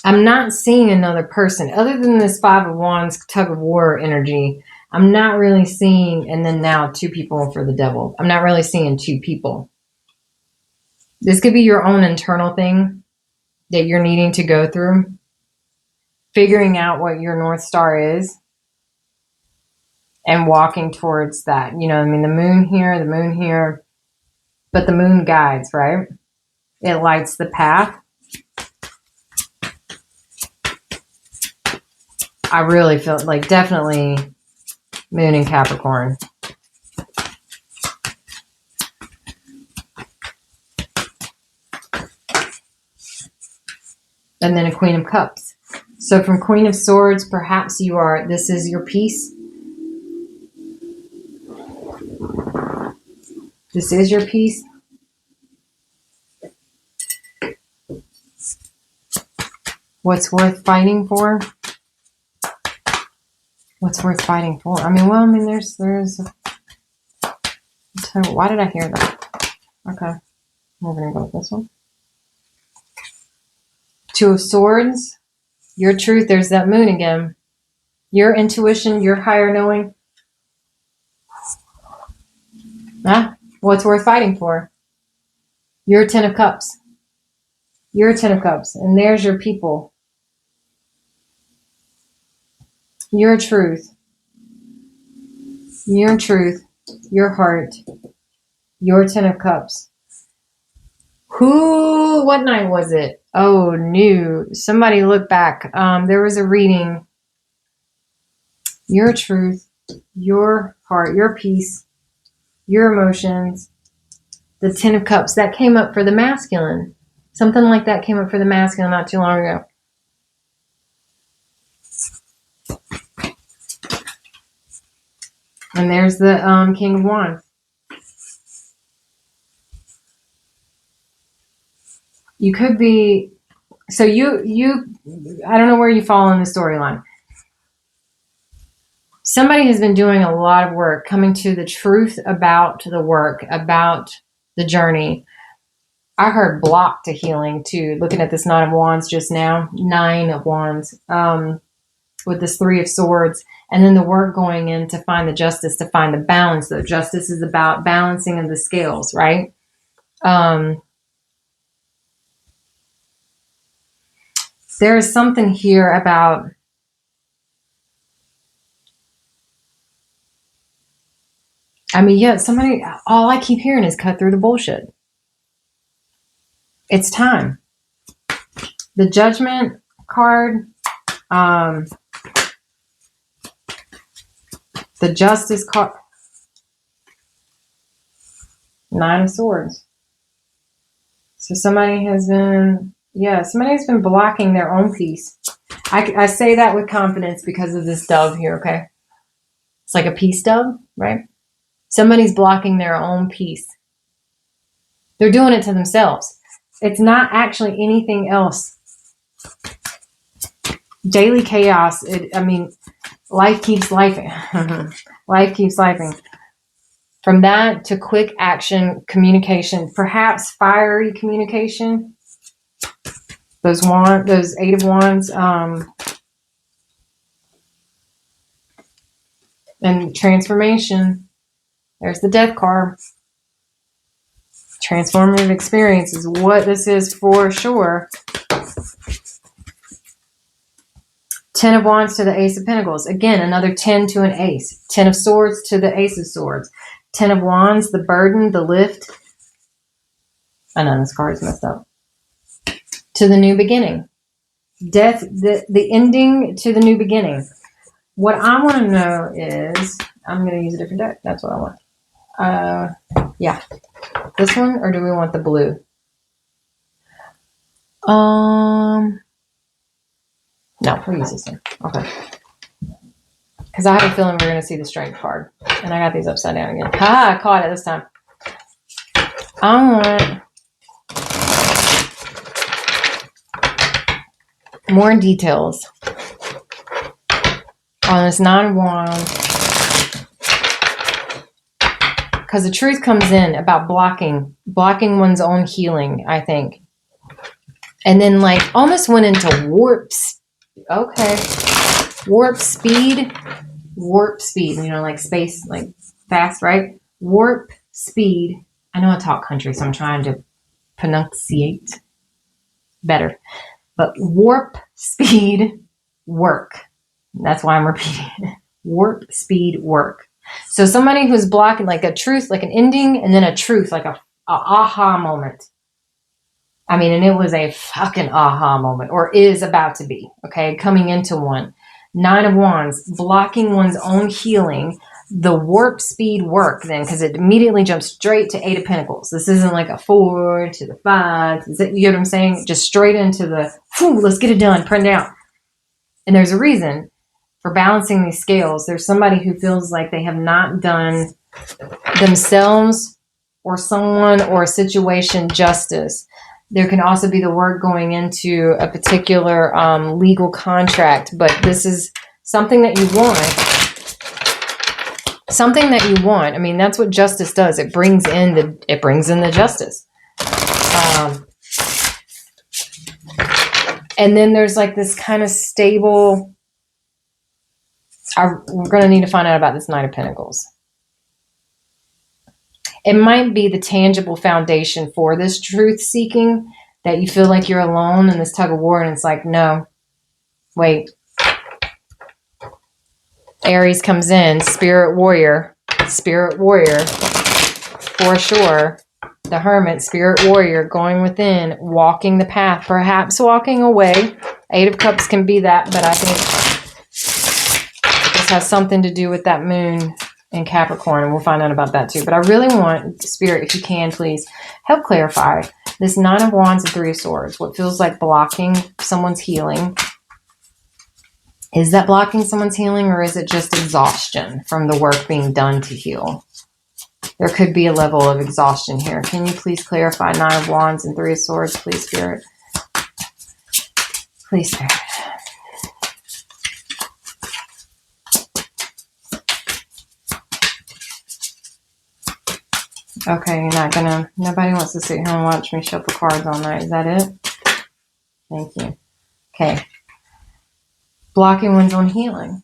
I'm not seeing another person other than this 5 of Wands tug of war energy. I'm not really seeing, and then now 2 people for the devil. I'm not really seeing 2 people. This could be your own internal thing that you're needing to go through. Figuring out what your North Star is and walking towards that. You know, I mean, the moon here, but the moon guides, right? It lights the path. I really feel like definitely moon in Capricorn. And then a Queen of Cups. So from Queen of Swords, perhaps this is your peace. This is your peace. What's worth fighting for? What's worth fighting for? I mean, well, I mean, there's why did I hear that? Okay. We're going to go with this one. Two of Swords. Your truth. There's that moon again. Your intuition, your higher knowing. What's worth fighting for? Your Ten of Cups. Your Ten of Cups. And there's your people. Your truth. Your truth. Your heart. Your Ten of Cups. What night was it? Oh, new. Somebody look back. There was a reading. Your truth, your heart, your peace, your emotions, the Ten of Cups. That came up for the masculine. Something like that came up for the masculine not too long ago. And there's the King of Wands. You could be, so you, I don't know where you fall in the storyline. Somebody has been doing a lot of work, coming to the truth about the work, about the journey. I heard block to healing too, looking at this Nine of Wands just now, Nine of Wands, with this Three of Swords, and then the work going in to find the justice, to find the balance. The justice is about balancing of the scales, right? There is something here about somebody, all I keep hearing is cut through the bullshit. It's time. The Judgment card, the Justice card, Nine of Swords. So somebody has been blocking their own peace. I say that with confidence because of this dove here, okay? It's like a peace dove, right? Somebody's blocking their own peace. They're doing it to themselves. It's not actually anything else. Daily chaos. Life keeps lifing. Life keeps lifing. From that to quick action communication, perhaps fiery communication. Those Eight of Wands, and transformation. There's the Death card. Transformative experience is what this is for sure. Ten of Wands to the Ace of Pentacles. Again, another 10 to an Ace. Ten of Swords to the Ace of Swords. Ten of Wands, the burden, the lift. I know this card is messed up. To the new beginning. Death, the ending to the new beginning. What I want to know is, I'm going to use a different deck. That's what I want. Yeah. This one, or do we want the blue? No, we'll use this one. Okay. Because I have a feeling we're going to see the Strength card. And I got these upside down again. Ha! I caught it this time. I want more details on this Nine of Wands. Because the truth comes in about blocking one's own healing, I think. And then almost went into warps. Okay. Warp speed, like space, like fast, right? Warp speed. I know I talk country, so I'm trying to pronunciate better. But warp speed work. That's why I'm repeating it. Warp speed work. So somebody who's blocking like a truth, like an ending, and then a truth, like a aha moment. And it was a fucking aha moment, or is about to be, okay? Coming into one. Nine of Wands, blocking one's own healing, the warp speed work then, because it immediately jumps straight to Eight of Pentacles. This isn't like a 4 to the 5. You know what I'm saying? Just straight into the, let's get it done, print it out. And there's a reason for balancing these scales. There's somebody who feels like they have not done themselves or someone or a situation justice. There can also be the work going into a particular legal contract, but this is something that you want. Something that you want. I mean, that's what justice does. It brings in the justice. And then there's like this kind of stable. We're going to need to find out about this Knight of Pentacles. It might be the tangible foundation for this truth seeking, that you feel like you're alone in this tug of war, and it's like, no, wait. Aries comes in, spirit warrior, for sure. The Hermit, spirit warrior, going within, walking the path, perhaps walking away. 8 of Cups can be that, but I think this has something to do with that moon in Capricorn, and we'll find out about that too. But I really want, Spirit, if you can, please help clarify this 9 of Wands and 3 of Swords. What feels like blocking someone's healing. Is that blocking someone's healing, or is it just exhaustion from the work being done to heal? There could be a level of exhaustion here. Can you please clarify 9 of Wands and 3 of Swords, please, Spirit? Please, Spirit. Okay, you're not gonna, nobody wants to sit here and watch me shuffle cards all night. Is that it? Thank you. Okay. Blocking one's own healing.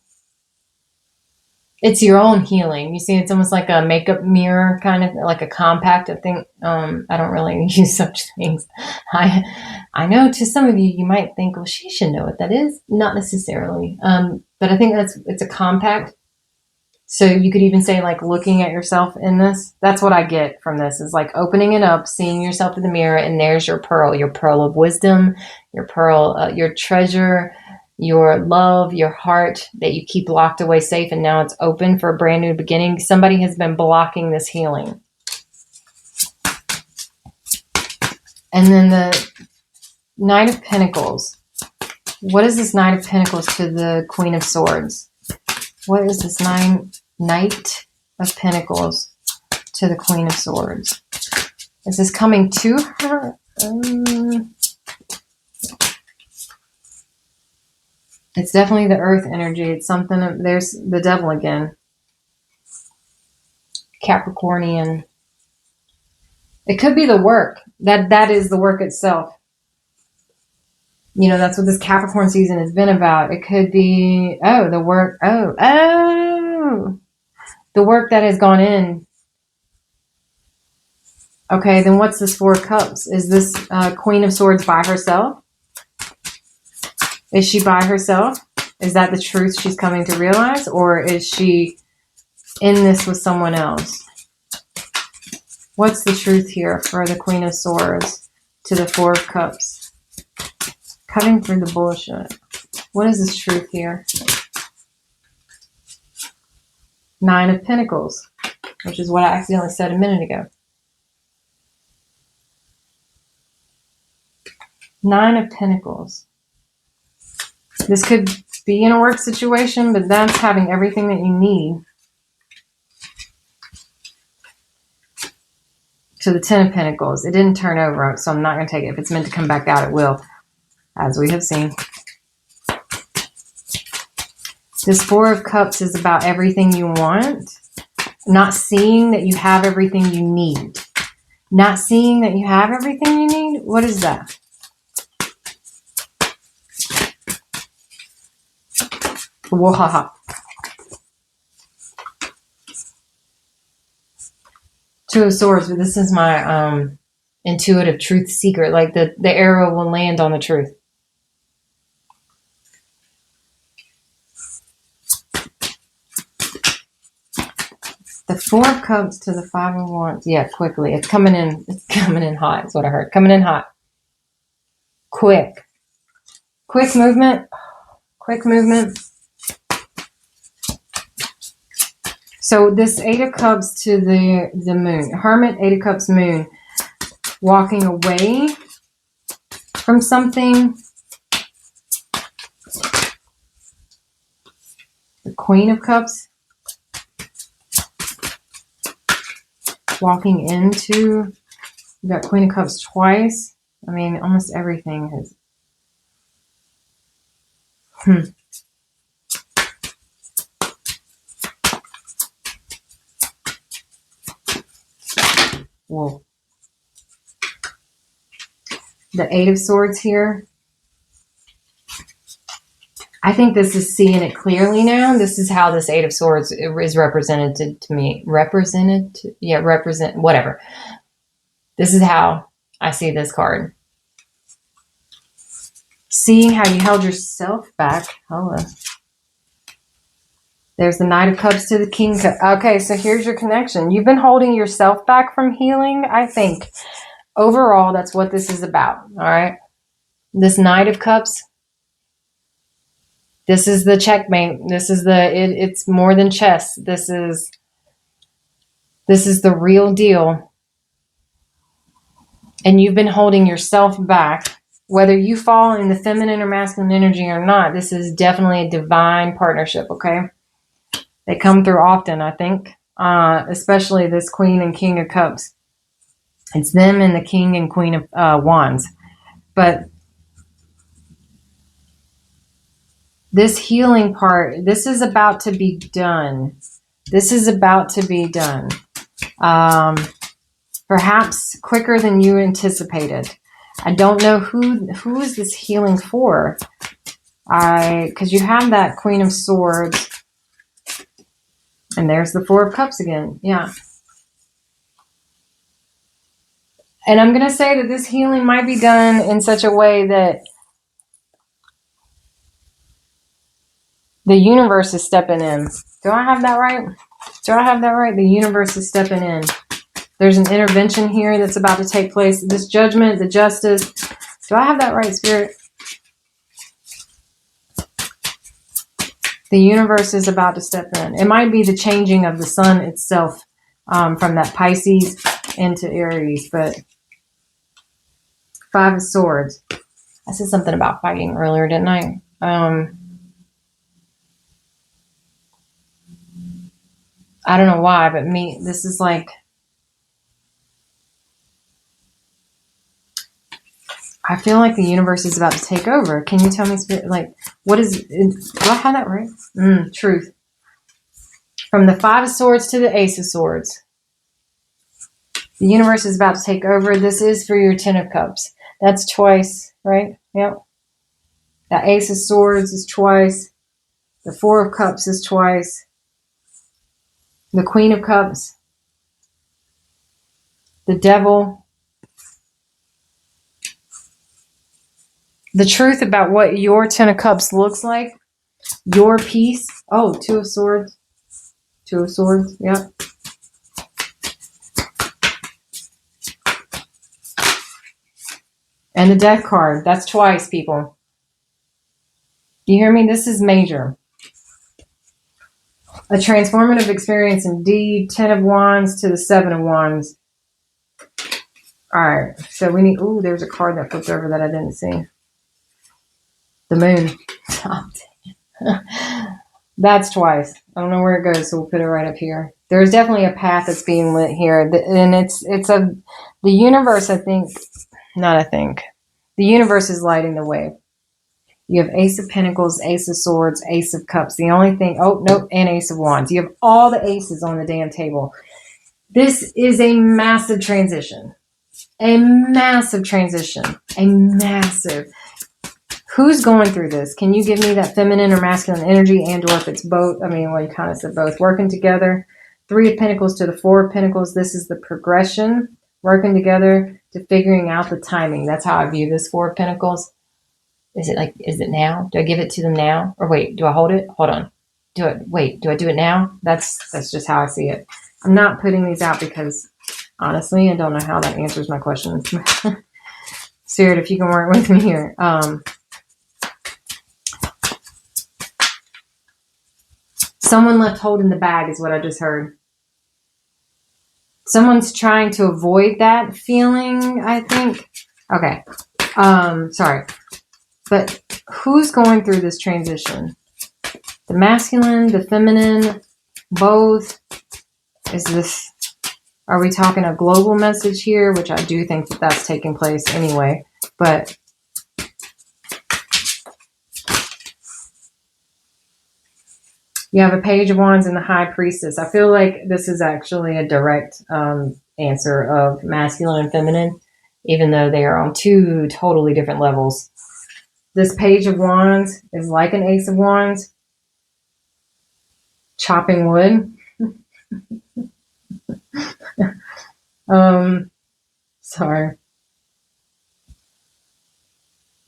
It's your own healing. You see, it's almost like a makeup mirror, kind of like a compact. I think, I don't really use such things. I know to some of you, you might think, well, she should know what that is. Not necessarily. But I think it's a compact. So you could even say, like, looking at yourself in this. That's what I get from this, is like opening it up, seeing yourself in the mirror, and there's your pearl of wisdom, your pearl, your treasure, your love, your heart that you keep locked away safe, and now it's open for a brand new beginning. Somebody has been blocking this healing. And then the Knight of Pentacles. What is this Knight of Pentacles to the Queen of Swords? What is this Knight of Pentacles to the Queen of Swords? Is this coming to her? It's definitely the earth energy. It's something, there's the devil again. Capricornian. It could be the work. That is the work itself. You know, that's what this Capricorn season has been about. It could be, the work. The work that has gone in. Okay, then what's this 4 of Cups? Is this Queen of Swords by herself? Is she by herself? Is that the truth she's coming to realize? Or is she in this with someone else? What's the truth here for the Queen of Swords to the 4 of Cups? Cutting through the bullshit. What is this truth here? 9 of Pentacles, which is what I accidentally said a minute ago. 9 of Pentacles. This could be in a work situation, but that's having everything that you need. To the 10 of Pentacles. It didn't turn over, so I'm not going to take it. If it's meant to come back out, it will, as we have seen. This 4 of Cups is about everything you want. Not seeing that you have everything you need. Not seeing that you have everything you need? What is that? Wahaha. 2 of Swords, but this is my intuitive truth secret. Like the arrow will land on the truth. The 4 of Cups to the 5 of Wands. Yeah, quickly. It's coming in. It's coming in hot. Is what I heard. Coming in hot. Quick. Quick movement. Quick movement. So this 8 of Cups to the moon. Hermit, 8 of Cups, moon. Walking away from something. The Queen of Cups. Walking into, you got Queen of Cups twice. I mean, almost everything has. Whoa. The Eight of Swords here. I think this is seeing it clearly now. This is how this Eight of Swords is represented to me. Whatever. This is how I see this card. Seeing how you held yourself back. Hold on. There's the Knight of Cups to the King. Okay, so here's your connection. You've been holding yourself back from healing, I think. Overall, that's what this is about, all right? This Knight of Cups. This is the checkmate. This is it's more than chess. This is the real deal. And you've been holding yourself back. Whether you fall in the feminine or masculine energy or not, this is definitely a divine partnership, okay? They come through often, I think. Especially this Queen and King of Cups. It's them and the King and Queen of Wands. But this healing part, this is about to be done. This is about to be done. Perhaps quicker than you anticipated. I don't know who is this healing for. Because you have that Queen of Swords. And there's the Four of Cups again. Yeah. And I'm going to say that this healing might be done in such a way that the universe is stepping in. Do I have that right? Do I have that right? The universe is stepping in. There's an intervention here that's about to take place. This judgment, the justice. Do I have that right, Spirit? The universe is about to step in. It might be the changing of the sun itself from that Pisces into Aries, but Five of Swords. I said something about fighting earlier, didn't I? I don't know why, but this is like, I feel like the universe is about to take over. Can you tell me, Spirit, like, what is, do I have that right? Truth. From the Five of Swords to the Ace of Swords. The universe is about to take over. This is for your Ten of Cups. That's twice, right? Yep. The Ace of Swords is twice. The Four of Cups is twice. The Queen of Cups. The Devil. The truth about what your Ten of Cups looks like. Your peace. Oh, Two of Swords. Two of Swords. Yep. And the Death card. That's twice, people. You hear me? This is major. A transformative experience indeed. Ten of Wands to the Seven of Wands. All right. So we need... Ooh, there's a card that flipped over that I didn't see. The Moon. That's twice. I don't know where it goes, so we'll put it right up here. There's definitely a path that's being lit here. And the universe, I think... Not I think. The universe is lighting the way. You have Ace of Pentacles, Ace of Swords, Ace of Cups. The only thing... Oh, nope. And Ace of Wands. You have all the aces on the damn table. This is a massive transition. A massive transition. A massive... Who's going through this? Can you give me that feminine or masculine energy, and or if it's both? I mean, well, you kind of said both. Working together. Three of Pentacles to the Four of Pentacles. This is the progression. Working together to figuring out the timing. That's how I view this Four of Pentacles. Is it now? Do I give it to them now? Or wait, do I hold it? Hold on. Do I do it now? That's just how I see it. I'm not putting these out because, honestly, I don't know how that answers my question. Spirit, if you can work with me here. Someone left holding the bag is what I just heard. Someone's trying to avoid that feeling, I think. Okay. Sorry. But who's going through this transition? The masculine, the feminine, both? Are we talking a global message here? Which I do think that that's taking place anyway. But you have a Page of Wands and the High Priestess. I feel like this is actually a direct answer of masculine and feminine, even though they are on two totally different levels. This Page of Wands is like an Ace of Wands, chopping wood. Sorry.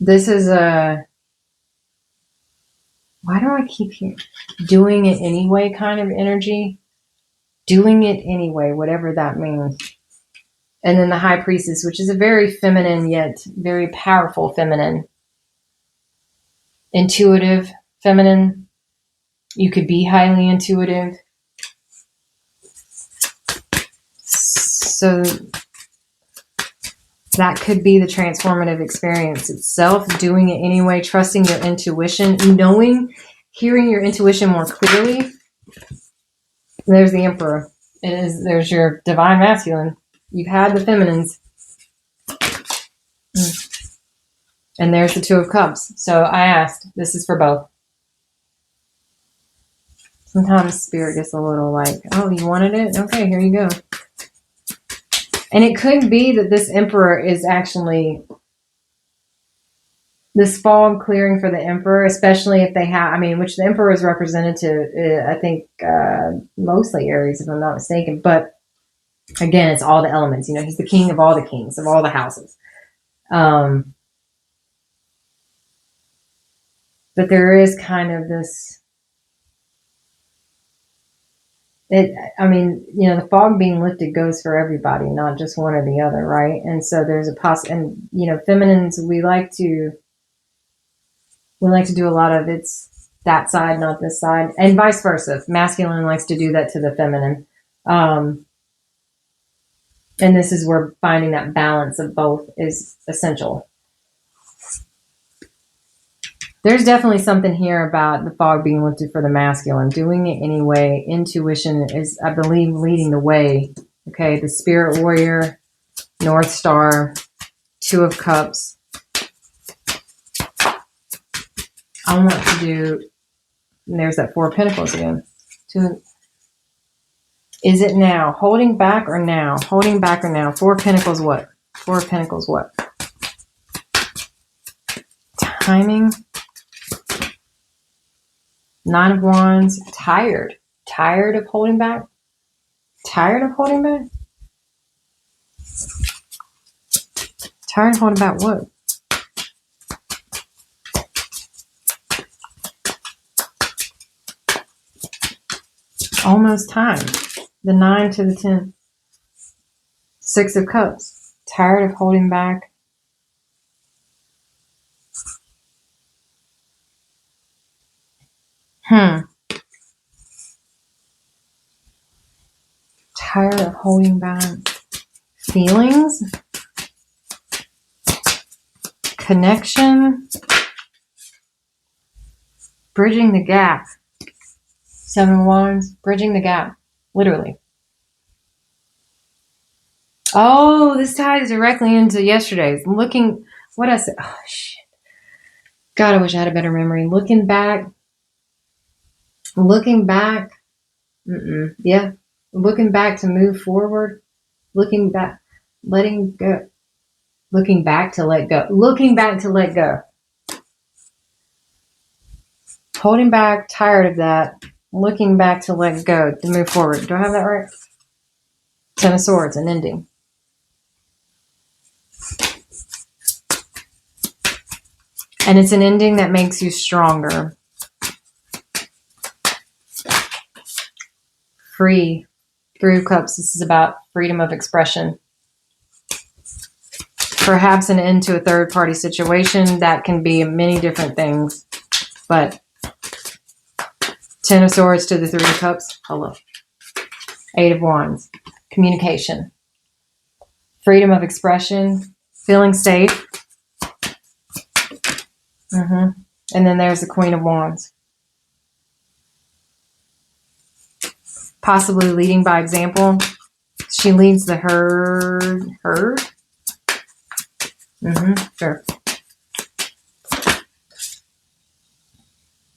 This is a, why do I keep hearing doing it anyway kind of energy? Doing it anyway, whatever that means. And then the High Priestess, which is a very feminine yet very powerful feminine. Intuitive feminine. You could be highly intuitive. So that could be the transformative experience itself, doing it anyway, trusting your intuition, knowing, hearing your intuition more clearly. There's the Emperor. There's your divine masculine. You've had the feminines. And there's the Two of Cups. So I asked, this is for both. Sometimes spirit gets a little like, oh, you wanted it? Okay, here you go. And it could be that this Emperor is actually this fog clearing for the Emperor, especially if they have, I mean, which the Emperor is represented to, I think, mostly Aries, if I'm not mistaken. But again, it's all the elements. You know, he's the king of all the kings, of all the houses. But there is kind of this, I mean, you know, the fog being lifted goes for everybody, not just one or the other, right? And so there's and, you know, feminines, we like to do a lot of it's that side, not this side, and vice versa. Masculine likes to do that to the feminine. And this is where finding that balance of both is essential. There's definitely something here about the fog being lifted for the masculine. Doing it anyway. Intuition is, I believe, leading the way. Okay, the Spirit Warrior, North Star, Two of Cups. I want to do, and there's that Four of Pentacles again. Is it now? Holding back or now? Holding back or now? Four of Pentacles what? Four of Pentacles what? Timing. Nine of Wands. Tired. Tired of holding back? Tired of holding back? Tired of holding back what? Almost time. The 9 to the 10. Six of Cups. Tired of holding back. Tired of holding back. Feelings. Connection. Bridging the gap. Seven of Wands. Bridging the gap. Literally. Oh, this ties directly into yesterday's. Looking, what I said. Oh, shit. God, I wish I had a better memory. Looking back. Yeah. Looking back to move forward. Looking back. Letting go. Looking back to let go. Looking back to let go. Holding back. Tired of that. Looking back to let go. To move forward. Do I have that right? Ten of Swords. An ending. And it's an ending that makes you stronger. Free. Three of Cups. This is about freedom of expression. Perhaps an end to a third-party situation. That can be many different things. But Ten of Swords to the Three of Cups. Hello. Eight of Wands. Communication. Freedom of expression. Feeling safe. And then there's the Queen of Wands. Possibly leading by example. She leads the herd. Sure.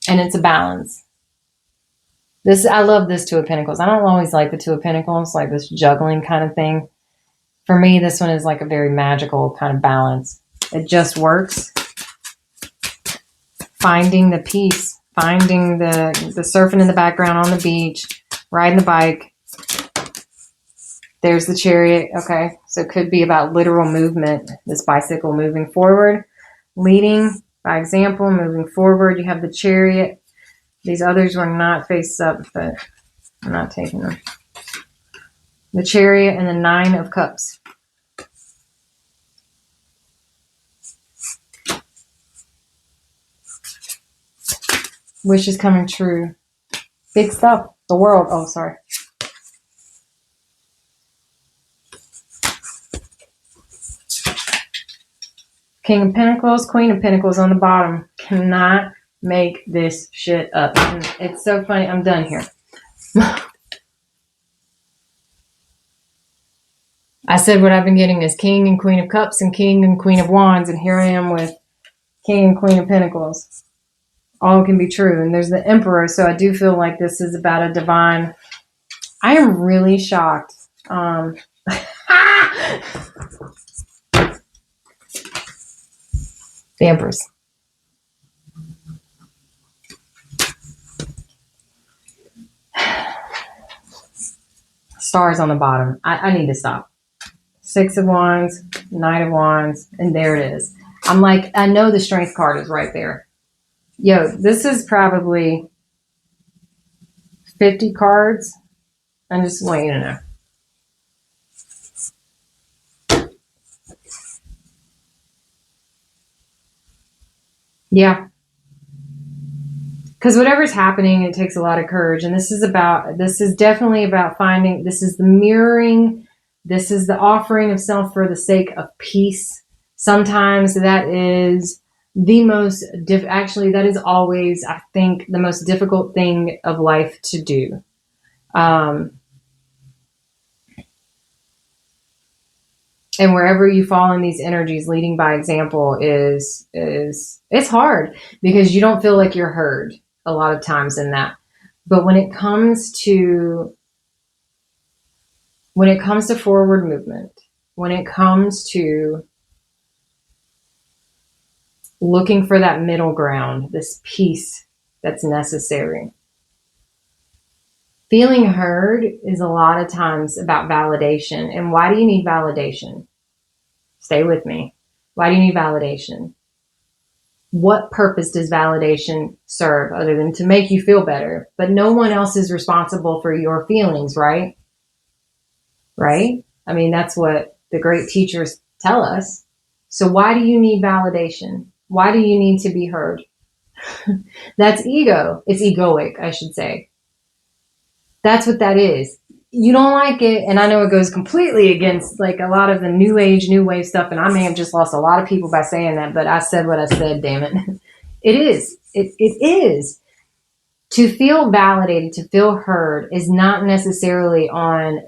And it's a balance. I love this Two of Pentacles. I don't always like the Two of Pentacles, like this juggling kind of thing. For me, this one is like a very magical kind of balance. It just works. Finding the peace, finding the surfing in the background on the beach, riding the bike. There's the Chariot. Okay, so it could be about literal movement. This bicycle moving forward, leading by example, moving forward. You have the Chariot. These others were not face up, but I'm not taking them. The Chariot and the Nine of Cups. Wish is coming true. Big stuff. The world. Oh, sorry. King of Pentacles, Queen of Pentacles on the bottom. Cannot make this shit up. And it's so funny. I'm done here. I said what I've been getting is King and Queen of Cups and King and Queen of Wands. And here I am with King and Queen of Pentacles. All can be true. And there's the Emperor. So I do feel like this is about a divine. I am really shocked. The Empress. Stars on the bottom. I need to stop. Six of Wands, Knight of Wands, and there it is. I'm like, I know the Strength card is right there. Yo, this is probably 50 cards. I'm just letting you know. Yeah. Because whatever's happening, it takes a lot of courage. And this is definitely about finding, this is the mirroring, this is the offering of self for the sake of peace. Sometimes that is the most, actually that is always, I think, the most difficult thing of life to do. And wherever you fall in these energies, leading by example is it's hard because you don't feel like you're heard a lot of times in that. But when it comes to forward movement, when it comes to looking for that middle ground, this peace that's necessary, feeling heard is a lot of times about validation. And why do you need validation? Stay with me. Why do you need validation? What purpose does validation serve other than to make you feel better? But no one else is responsible for your feelings, right? Right? I mean, that's what the great teachers tell us. So why do you need validation? Why do you need to be heard? That's ego. It's egoic, I should say. That's what that is. You don't like it, and I know it goes completely against like a lot of the new age, new wave stuff, and I may have just lost a lot of people by saying that, but I said what I said, damn it. It is. It is. To feel validated, to feel heard is not necessarily on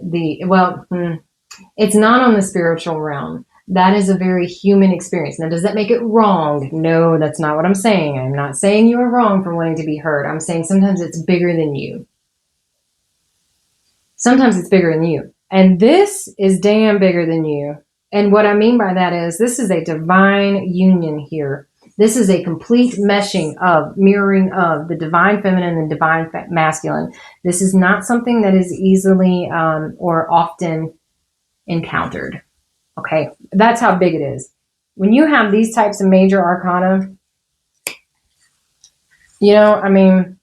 it's not on the spiritual realm. That is a very human experience. Now, does that make it wrong? No, that's not what I'm saying. I'm not saying you are wrong for wanting to be heard. I'm saying sometimes it's bigger than you. Sometimes it's bigger than you. And this is damn bigger than you. And what I mean by that is this is a divine union here. This is a complete meshing of, mirroring of the divine feminine and divine masculine. This is not something that is easily or often encountered. Okay, that's how big it is. When you have these types of major arcana, you know, I mean,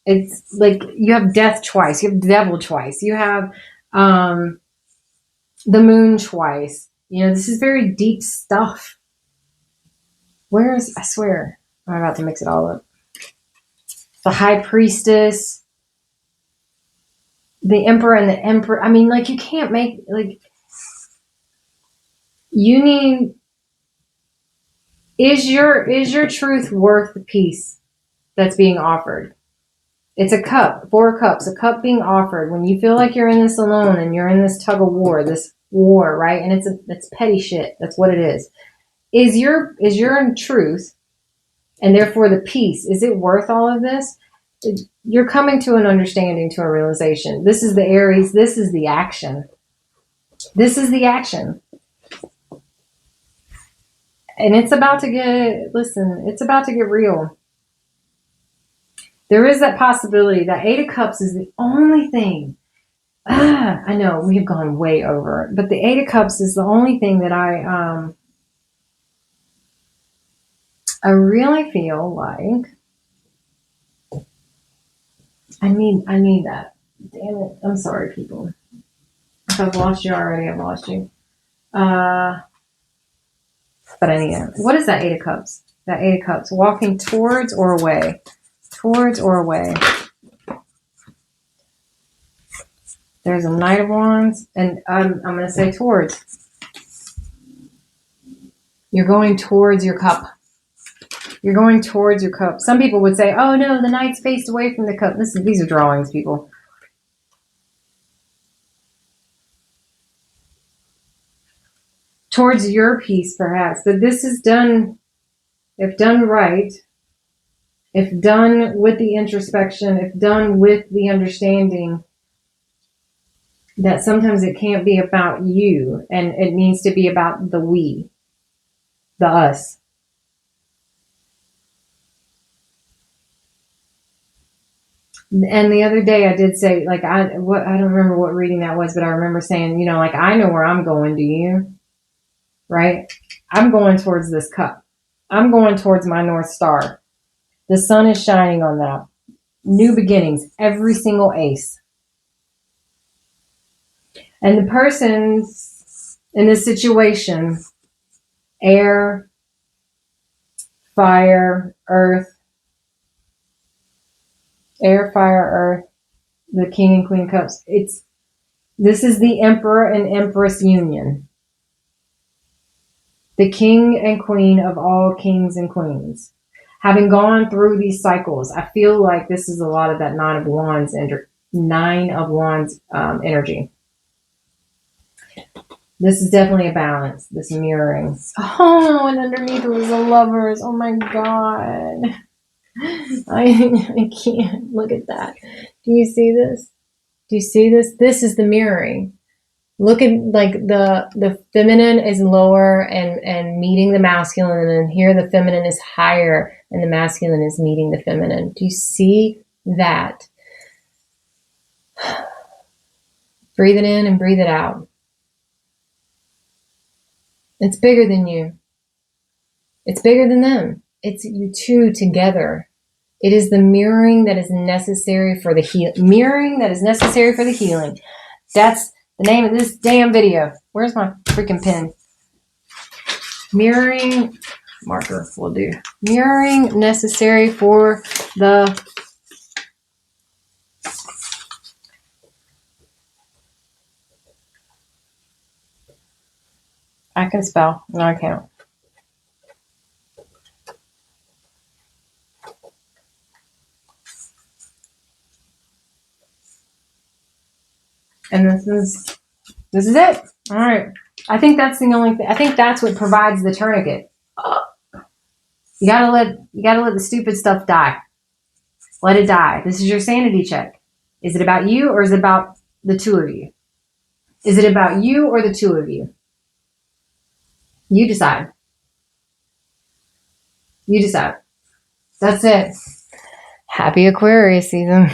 it's like you have death twice, you have devil twice, you have the moon twice. You know, this is very deep stuff. I swear, I'm about to mix it all up. The High Priestess, the Emperor and the Emperor. I mean, like, you can't make, like, you need, is your truth worth the peace that's being offered? It's a cup, 4 cups, a cup being offered. When you feel like you're in this alone and you're in this tug of war, this war, right? And it's petty shit. That's what it is. Is your truth, and therefore the peace, is it worth all of this? You're coming to an understanding, to a realization. This is the Aries. This is the action. This is the action. And it's about to get, listen, it's about to get real. There is that possibility. That Eight of Cups is the only thing. I know we have gone way over, but the Eight of Cups is the only thing that I really feel like I need that. Damn it. I'm sorry, people. If I've lost you already, I've lost you. But I need it. What is that Eight of Cups? That Eight of Cups. Walking towards or away? Towards or away? There's a Knight of Wands, and I'm going to say towards. You're going towards your cup. You're going towards your cup. Some people would say, oh no, the Knight's faced away from the cup. These are drawings, people. Towards your peace, perhaps. But this is done, if done right, if done with the introspection, if done with the understanding that sometimes it can't be about you, and it needs to be about the we, the us. And the other day I did say, like, I don't remember what reading that was, but I remember saying, you know, like, I know where I'm going, do you? Right? I'm going towards this cup. I'm going towards my North Star. The sun is shining on that. New beginnings, every single ace. And the persons in this situation, air, fire, earth, air, fire, earth, the King and Queen Cups. This is the Emperor and Empress union. The King and Queen of all kings and queens. Having gone through these cycles, I feel like this is a lot of that Nine of Wands energy. This is definitely a balance, this mirroring. Oh, and underneath it was the Lovers. Oh my God. I can't look at that. Do you see this? Do you see this? This is the mirroring. Look at, like, the feminine is lower and meeting the masculine, and here the feminine is higher and the masculine is meeting the feminine. Do you see that? Breathe it in and breathe it out. It's bigger than you. It's bigger than them. It's you two together. It is the mirroring that is necessary for the mirroring that is necessary for the healing. That's the name of this damn video. Where's my freaking pen? Mirroring, marker will do. Mirroring necessary for the I can spell. No, I can't. And this is it. All right. I think that's the only thing. I think that's what provides the tourniquet. You gotta let the stupid stuff die. Let it die. This is your sanity check. Is it about you, or is it about the two of you? Is it about you or the two of you? You decide. You decide. That's it. Happy Aquarius season.